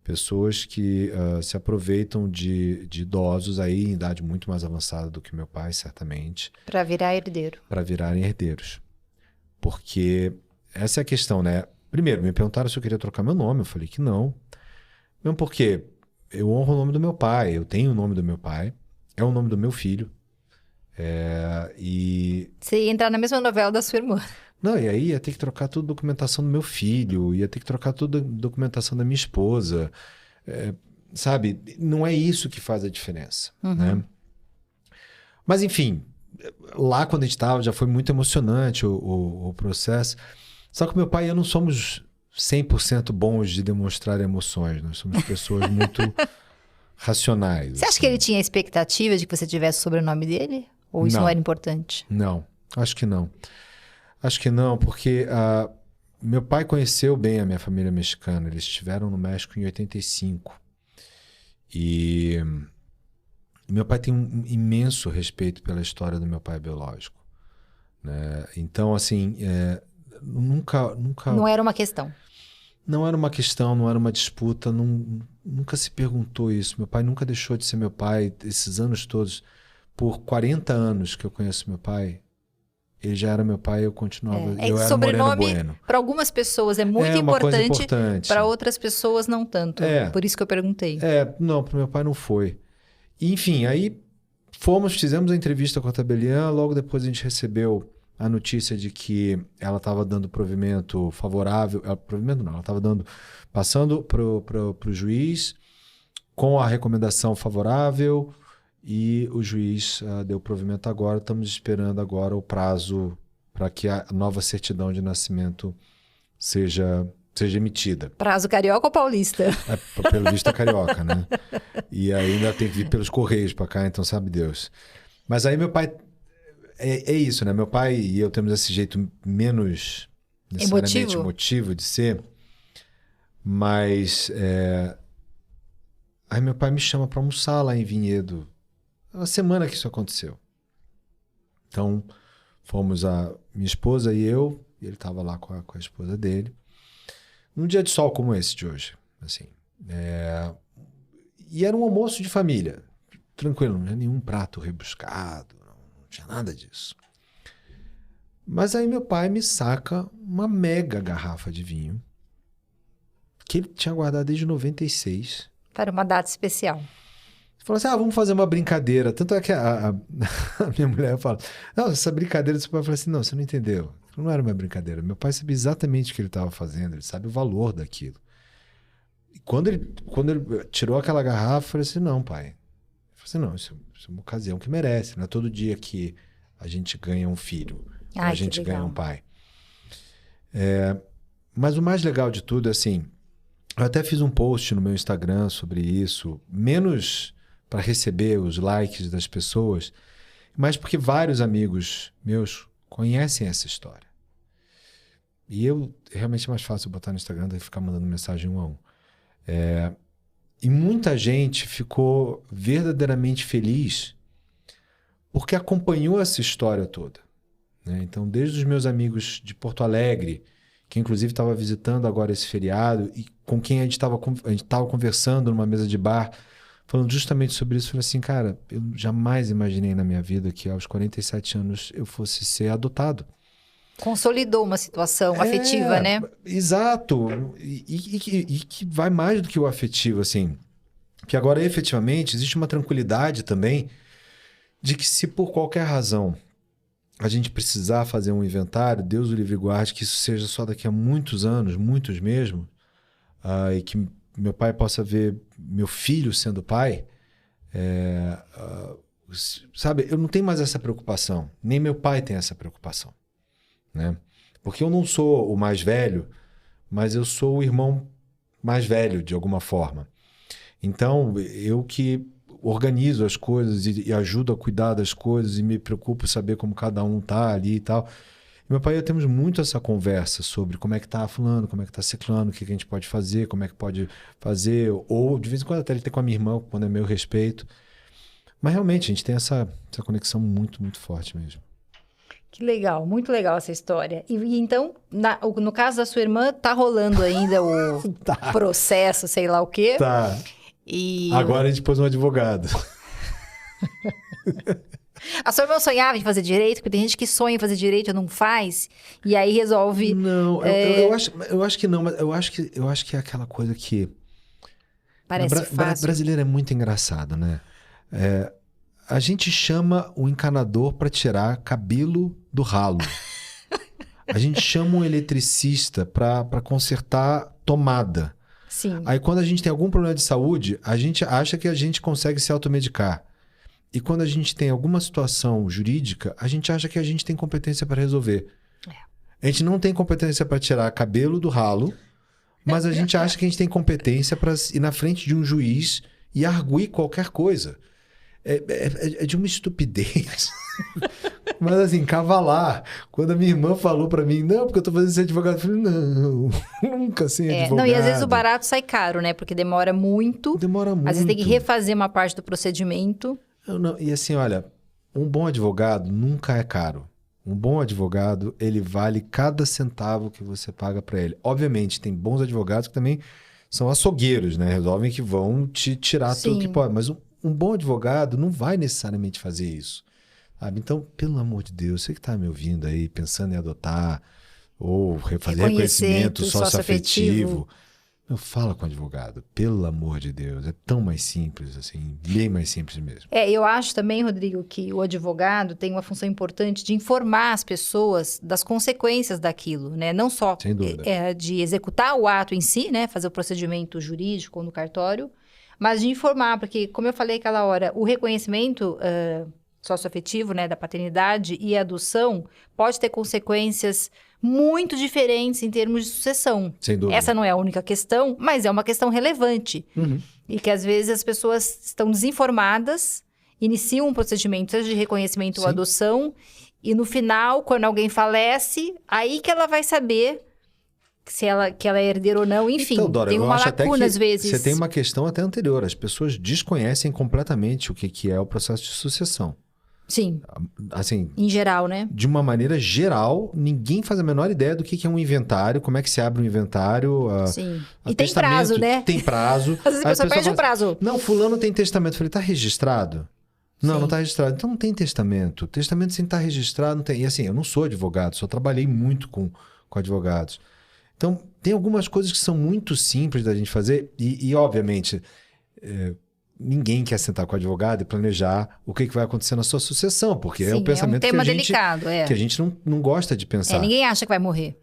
Pessoas que se aproveitam de idosos aí em idade muito mais avançada do que meu pai, certamente. Para virar herdeiro. Para virarem herdeiros. Porque essa é a questão, né? Primeiro, me perguntaram se eu queria trocar meu nome. Eu falei que não. Mesmo porque eu honro o nome do meu pai, eu tenho o nome do meu pai, é o nome do meu filho. Você ia entrar na mesma novela da sua irmã. Não, e aí ia ter que trocar toda a documentação do meu filho, ia ter que trocar toda a documentação da minha esposa. Sabe? Não é isso que faz a diferença, né? Mas, enfim, lá quando a gente estava já foi muito emocionante o processo. Só que meu pai e eu não somos 100% bons de demonstrar emoções. Nós somos pessoas muito racionais. Você acha que ele tinha a expectativa de que você tivesse o sobrenome dele? Ou isso não era importante? Não, acho que não. Acho que não, porque meu pai conheceu bem a minha família mexicana. Eles estiveram no México em 85. E meu pai tem um imenso respeito pela história do meu pai biológico, né? Então, assim, nunca... Não era uma questão. Não era uma questão, não era uma disputa, nunca se perguntou isso. Meu pai nunca deixou de ser meu pai. Esses anos todos, por 40 anos que eu conheço meu pai, ele já era meu pai e eu continuava. Eu era Moreno Bueno. Para algumas pessoas é muito importante, para outras pessoas não tanto. Por isso que eu perguntei. Não, para meu pai não foi. E, enfim, aí fizemos a entrevista com a Tabelian, logo depois a gente recebeu a notícia de que ela estava dando provimento favorável. Provimento não, ela estava passando para o juiz com a recomendação favorável e o juiz deu provimento agora. Estamos esperando agora o prazo para que a nova certidão de nascimento seja emitida. Prazo carioca ou paulista? Pelo visto é carioca, né? E aí ainda tem que vir pelos correios para cá, então sabe Deus. Mas aí meu pai... É isso, né? Meu pai e eu temos esse jeito menos necessariamente emotivo de ser, mas aí meu pai me chama para almoçar lá em Vinhedo. É uma semana que isso aconteceu. Então, fomos a minha esposa e eu, e ele estava lá com a esposa dele, num dia de sol como esse de hoje, assim. E era um almoço de família, tranquilo, não tinha nenhum prato rebuscado, não tinha nada disso. Mas aí meu pai me saca uma mega garrafa de vinho que ele tinha guardado desde 96. Para uma data especial. Falou assim, vamos fazer uma brincadeira. Tanto é que a minha mulher fala, não, essa brincadeira do seu pai. Eu falei assim, não, você não entendeu. Não era uma brincadeira. Meu pai sabia exatamente o que ele estava fazendo, ele sabe o valor daquilo. E quando ele tirou aquela garrafa, eu falei assim, não, pai. Eu falei assim, não, isso é uma ocasião que merece. Não é todo dia que a gente ganha um filho, a gente ganha um pai. Mas o mais legal de tudo é assim, eu até fiz um post no meu Instagram sobre isso, menos para receber os likes das pessoas, mas porque vários amigos meus conhecem essa história. E realmente é mais fácil botar no Instagram do que ficar mandando mensagem um a um. E muita gente ficou verdadeiramente feliz porque acompanhou essa história toda, né? Então, desde os meus amigos de Porto Alegre, que inclusive estava visitando agora esse feriado e com quem a gente estava conversando numa mesa de bar, falando justamente sobre isso, eu falei assim, cara, eu jamais imaginei na minha vida que aos 47 anos eu fosse ser adotado. Consolidou uma situação afetiva, né? Exato. E que vai mais do que o afetivo, assim. Que agora, efetivamente, existe uma tranquilidade também de que se por qualquer razão a gente precisar fazer um inventário, Deus o livre e guarde, que isso seja só daqui a muitos anos, muitos mesmo, e que meu pai possa ver meu filho sendo pai, sabe, eu não tenho mais essa preocupação, nem meu pai tem essa preocupação, né? Porque eu não sou o mais velho, mas eu sou o irmão mais velho, de alguma forma. Então, eu que organizo as coisas e ajudo a cuidar das coisas e me preocupo saber como cada um tá ali e tal. E meu pai e eu temos muito essa conversa sobre como é que tá fulano, como é que tá ciclano, o que a gente pode fazer, como é que pode fazer, ou de vez em quando até ele tem com a minha irmã, quando é meu respeito. Mas realmente a gente tem essa conexão muito, muito forte mesmo. Que legal, muito legal essa história. E então, no caso da sua irmã, tá rolando ainda o processo, sei lá o quê. Tá. E Agora a gente pôs um advogado. a sua irmã sonhava em fazer direito, porque tem gente que sonha em fazer direito e não faz, e aí resolve... Não, eu acho que não, mas eu acho que é aquela coisa que... Parece fácil. Brasileiro é muito engraçado, né? A gente chama o encanador para tirar cabelo do ralo. A gente chama um eletricista para consertar tomada. Sim. Aí quando a gente tem algum problema de saúde, a gente acha que a gente consegue se automedicar. E quando a gente tem alguma situação jurídica, a gente acha que a gente tem competência para resolver. A gente não tem competência para tirar cabelo do ralo, mas a gente acha que a gente tem competência para ir na frente de um juiz e arguir qualquer coisa. É de uma estupidez. Mas assim, cavalar. Quando a minha irmã falou pra mim, não, porque eu tô fazendo esse advogado, eu falei, não, nunca sem advogado. Não, e às vezes o barato sai caro, né? Porque demora muito. Demora muito. Às vezes tem que refazer uma parte do procedimento. Não, e assim, olha, um bom advogado nunca é caro. Um bom advogado, ele vale cada centavo que você paga pra ele. Obviamente, tem bons advogados que também são açougueiros, né? Resolvem que vão te tirar tudo que pode. Mas um bom advogado não vai necessariamente fazer isso. Sabe? Então, pelo amor de Deus, você que está me ouvindo aí, pensando em adotar ou fazer reconhecimento socioafetivo, fala com o advogado, pelo amor de Deus. É tão mais simples, assim, bem mais simples mesmo. Eu acho também, Rodrigo, que o advogado tem uma função importante de informar as pessoas das consequências daquilo, né? Não só de executar o ato em si, né? Fazer o procedimento jurídico ou no cartório, mas de informar, porque, como eu falei aquela hora, o reconhecimento socioafetivo, né, da paternidade e a adoção pode ter consequências muito diferentes em termos de sucessão. Sem dúvida. Essa não é a única questão, mas é uma questão relevante. Uhum. E que, às vezes, as pessoas estão desinformadas, iniciam um procedimento, seja de reconhecimento ou adoção, e no final, quando alguém falece, aí que ela vai saber que ela é herdeira ou não, enfim. Então, Dora, tem uma lacuna, às vezes. Você tem uma questão até anterior. As pessoas desconhecem completamente o que é o processo de sucessão. Sim. Assim, em geral, né? De uma maneira geral, ninguém faz a menor ideia do que é um inventário, como é que se abre um inventário. Sim. E tem prazo, né? Tem prazo. Às vezes a pessoa perde o prazo. Não, fulano tem testamento. Eu falei, tá registrado? Não, não tá registrado. Então não tem testamento. Testamento sem estar registrado, não tem. E assim, eu não sou advogado, só trabalhei muito com advogados. Então, tem algumas coisas que são muito simples da gente fazer e obviamente... ninguém quer sentar com o advogado e planejar o que vai acontecer na sua sucessão, porque é um pensamento tema delicado, que a gente não gosta de pensar. Ninguém acha que vai morrer.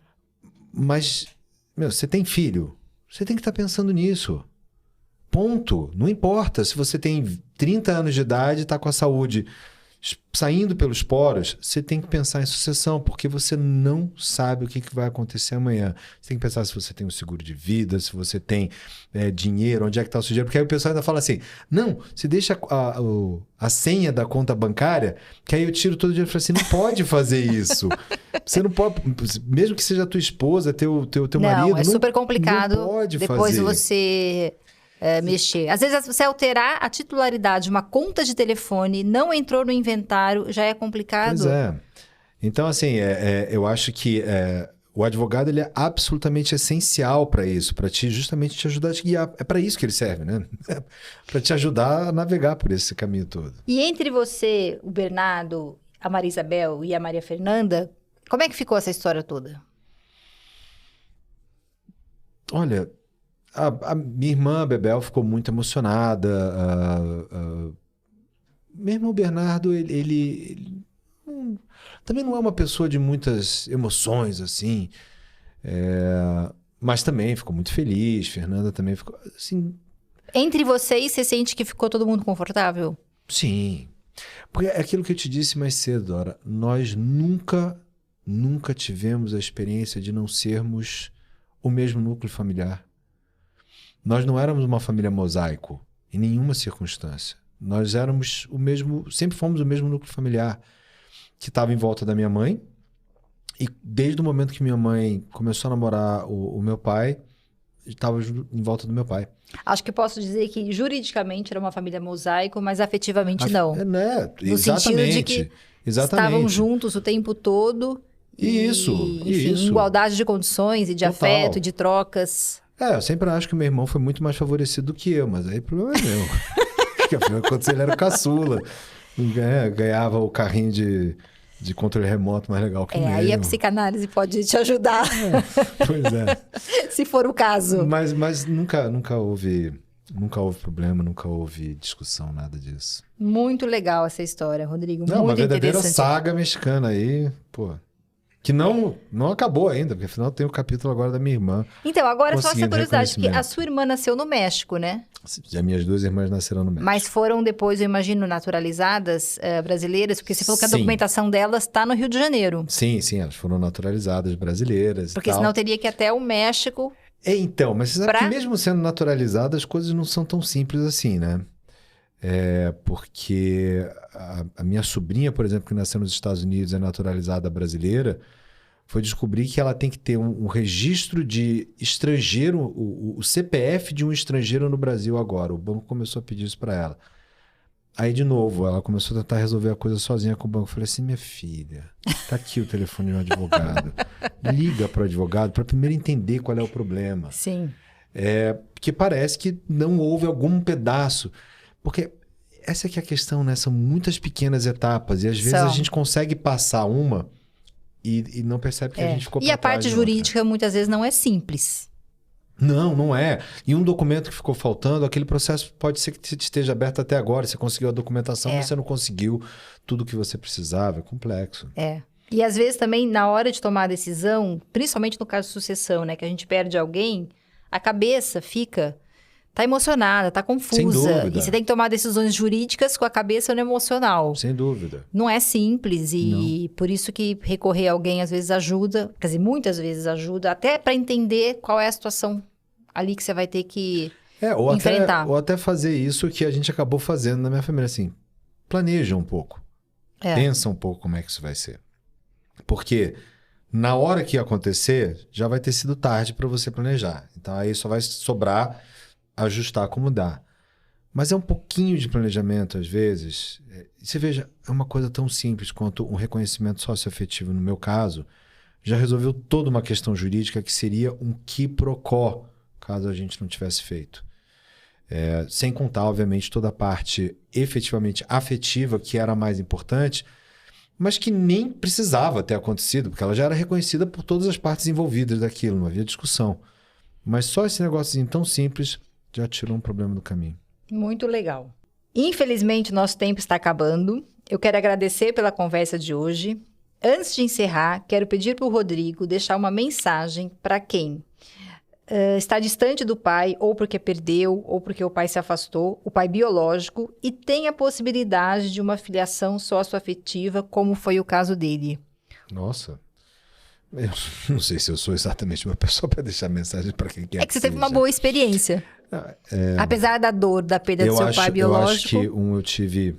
Mas, você tem filho, você tem que estar pensando nisso. Ponto. Não importa se você tem 30 anos de idade e está com a saúde saindo pelos poros, você tem que pensar em sucessão, porque você não sabe o que vai acontecer amanhã. Você tem que pensar se você tem um seguro de vida, se você tem dinheiro, onde é que está o seu dinheiro, porque aí o pessoal ainda fala assim, não, você deixa a senha da conta bancária, que aí eu tiro todo o dinheiro. Eu falo assim, não pode fazer isso. Você não pode, mesmo que seja a tua esposa, teu marido, não, é super complicado. Não pode depois fazer. você... mexer. Às vezes, você alterar a titularidade de uma conta de telefone, não entrou no inventário, já é complicado. Pois é. Então, assim, eu acho que o advogado ele é absolutamente essencial para isso, para justamente te ajudar a te guiar. É para isso que ele serve, né? Para te ajudar a navegar por esse caminho todo. E entre você, o Bernardo, a Maria Isabel e a Maria Fernanda, como é que ficou essa história toda? Olha... A minha irmã, a Bebel, ficou muito emocionada. Mesmo o Bernardo, ele também não é uma pessoa de muitas emoções, assim. Mas também ficou muito feliz. Fernanda também ficou, assim... Entre vocês, você sente que ficou todo mundo confortável? Sim. Porque é aquilo que eu te disse mais cedo, Dora. Nós nunca tivemos a experiência de não sermos o mesmo núcleo familiar. Nós não éramos uma família mosaico, em nenhuma circunstância. Nós éramos sempre fomos o mesmo núcleo familiar, que estava em volta da minha mãe, E desde o momento que minha mãe começou a namorar o meu pai, estava em volta do meu pai. Acho que posso dizer que juridicamente era uma família mosaico, mas afetivamente não. Né? No sentido de que estavam juntos o tempo todo e, enfim, em igualdade de condições e de Total. afeto, de trocas. Eu sempre acho que meu irmão foi muito mais favorecido do que eu, mas aí o problema é meu. Porque afinal de contas ele era o caçula. Ganhava o carrinho de controle remoto mais legal que o meu. Aí a psicanálise pode te ajudar. Pois é. Se for o caso. Mas nunca houve problema, nunca houve discussão, nada disso. Muito legal essa história, Rodrigo. Não, muito uma verdadeira interessante. saga mexicana aí, pô. Que não acabou ainda, porque afinal tem o capítulo agora da minha irmã. Então, agora só essa conseguindo curiosidade, porque a reconhecimento. sua irmã nasceu no México, né? As minhas duas irmãs nasceram no México. Mas foram depois, eu imagino, naturalizadas brasileiras, porque você falou que a Sim. documentação delas está no Rio de Janeiro. Sim, elas foram naturalizadas brasileiras Porque e tal. senão teria que ir até o México. Então, mas você sabe que mesmo sendo naturalizadas, as coisas não são tão simples assim, né? Porque a minha sobrinha, por exemplo, que nasceu nos Estados Unidos, é naturalizada brasileira, foi descobrir que ela tem que ter um registro de estrangeiro, o CPF de um estrangeiro no Brasil agora. O banco começou a pedir isso para ela. Aí, de novo, ela começou a tentar resolver a coisa sozinha com o banco. Eu falei assim, minha filha, tá aqui o telefone de um advogado. Liga para o advogado para primeiro entender qual é o problema. Sim. Porque parece que não houve algum pedaço. Porque essa é que é a questão, né? São muitas pequenas etapas. E às vezes a gente consegue passar uma e não percebe que a gente ficou pra E a trás parte de outra. jurídica muitas vezes não é simples. Não é. E um documento que ficou faltando, aquele processo pode ser que esteja aberto até agora. Você conseguiu a documentação, mas você não conseguiu tudo o que você precisava. É complexo. E às vezes também, na hora de tomar a decisão, principalmente no caso de sucessão, né? Que a gente perde alguém, a cabeça tá emocionada, tá confusa. Sem dúvida. E você tem que tomar decisões jurídicas com a cabeça no emocional. Sem dúvida. Não é simples e por isso que recorrer a alguém às vezes ajuda, quer dizer, muitas vezes ajuda, até para entender qual é a situação ali que você vai ter que enfrentar. Ou até fazer isso que a gente acabou fazendo na minha família, assim, planeja um pouco. Pensa um pouco como é que isso vai ser. Porque na hora que acontecer, já vai ter sido tarde para você planejar. Então aí só vai sobrar ajustar como dá. Mas é um pouquinho de planejamento, às vezes. Você veja, é uma coisa tão simples quanto um reconhecimento socioafetivo, no meu caso, já resolveu toda uma questão jurídica que seria um quiprocó, caso a gente não tivesse feito. Sem contar, obviamente, toda a parte efetivamente afetiva, que era a mais importante, mas que nem precisava ter acontecido, porque ela já era reconhecida por todas as partes envolvidas daquilo, não havia discussão. Mas só esse negocinho tão simples já tirou um problema do caminho. Muito legal. Infelizmente, nosso tempo está acabando. Eu quero agradecer pela conversa de hoje. Antes de encerrar, quero pedir para o Rodrigo deixar uma mensagem para quem está distante do pai, ou porque perdeu, ou porque o pai se afastou, o pai biológico, e tem a possibilidade de uma filiação socioafetiva, como foi o caso dele. Nossa, eu não sei se eu sou exatamente uma pessoa para deixar mensagem para quem quer. É que você teve uma boa experiência. Apesar da dor, da perda do seu pai biológico. Eu acho que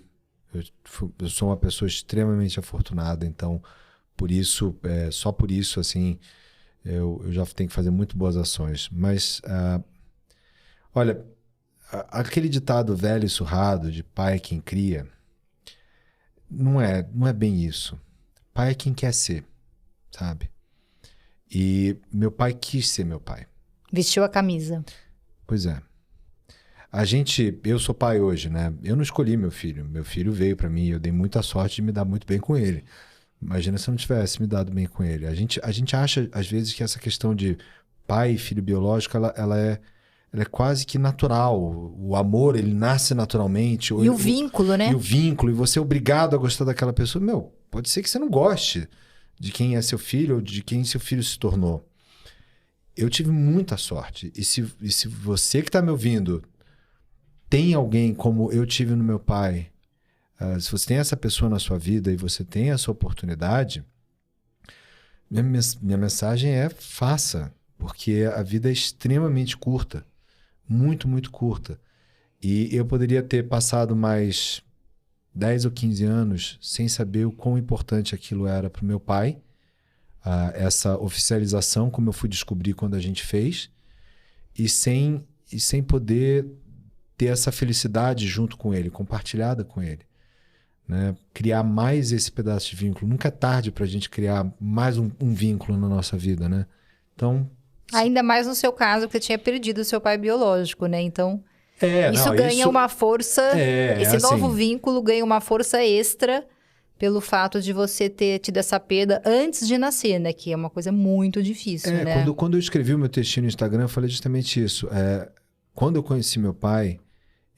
eu sou uma pessoa extremamente afortunada, então por isso, só por isso, assim, eu já tenho que fazer muito boas ações. Mas, olha, aquele ditado velho e surrado de pai é quem cria, não é bem isso. Pai é quem quer ser, sabe? E meu pai quis ser meu pai. Vestiu a camisa. Pois é. Eu sou pai hoje, né? Eu não escolhi meu filho. Meu filho veio para mim e eu dei muita sorte de me dar muito bem com ele. Imagina se eu não tivesse me dado bem com ele. A gente acha, às vezes, que essa questão de pai e filho biológico, ela é quase que natural. O amor, ele nasce naturalmente. E o vínculo, né? E o vínculo. E você é obrigado a gostar daquela pessoa. Pode ser que você não goste de quem é seu filho ou de quem seu filho se tornou. Eu tive muita sorte. E se você que está me ouvindo tem alguém como eu tive no meu pai, se você tem essa pessoa na sua vida e você tem essa oportunidade, minha mensagem é faça, porque a vida é extremamente curta, muito, muito curta. E eu poderia ter passado mais 10 ou 15 anos sem saber o quão importante aquilo era para o meu pai, essa oficialização, como eu fui descobrir quando a gente fez, e sem poder ter essa felicidade junto com ele, compartilhada com ele. Né? Criar mais esse pedaço de vínculo. Nunca é tarde para a gente criar mais um vínculo na nossa vida, né? Então... Ainda mais no seu caso, que você tinha perdido o seu pai biológico, né? Então, isso ganha uma força... esse novo vínculo ganha uma força extra pelo fato de você ter tido essa perda antes de nascer, né? Que é uma coisa muito difícil, né? Quando eu escrevi o meu textinho no Instagram, eu falei justamente isso. Quando eu conheci meu pai,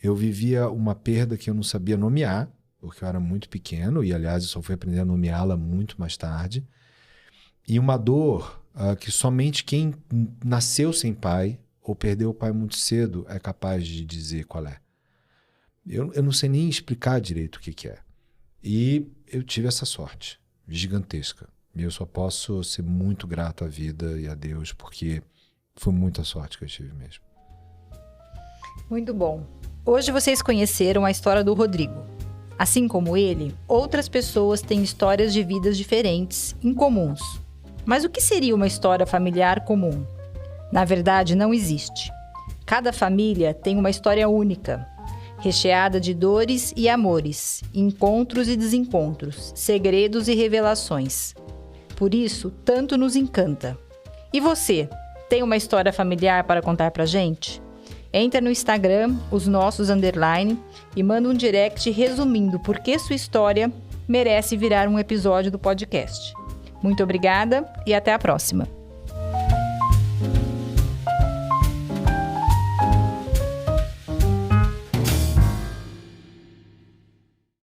eu vivia uma perda que eu não sabia nomear, porque eu era muito pequeno, e aliás eu só fui aprender a nomeá-la muito mais tarde. E uma dor que somente quem nasceu sem pai ou perdeu o pai muito cedo é capaz de dizer qual é. Eu não sei nem explicar direito o que é. E eu tive essa sorte gigantesca. E eu só posso ser muito grato à vida e a Deus, porque foi muita sorte que eu tive mesmo. Muito bom. Hoje vocês conheceram a história do Rodrigo. Assim como ele, outras pessoas têm histórias de vidas diferentes, incomuns. Mas o que seria uma história familiar comum? Na verdade, não existe. Cada família tem uma história única, recheada de dores e amores, encontros e desencontros, segredos e revelações. Por isso, tanto nos encanta. E você, tem uma história familiar para contar pra gente? Entra no Instagram, @, e manda um direct resumindo por que sua história merece virar um episódio do podcast. Muito obrigada e até a próxima!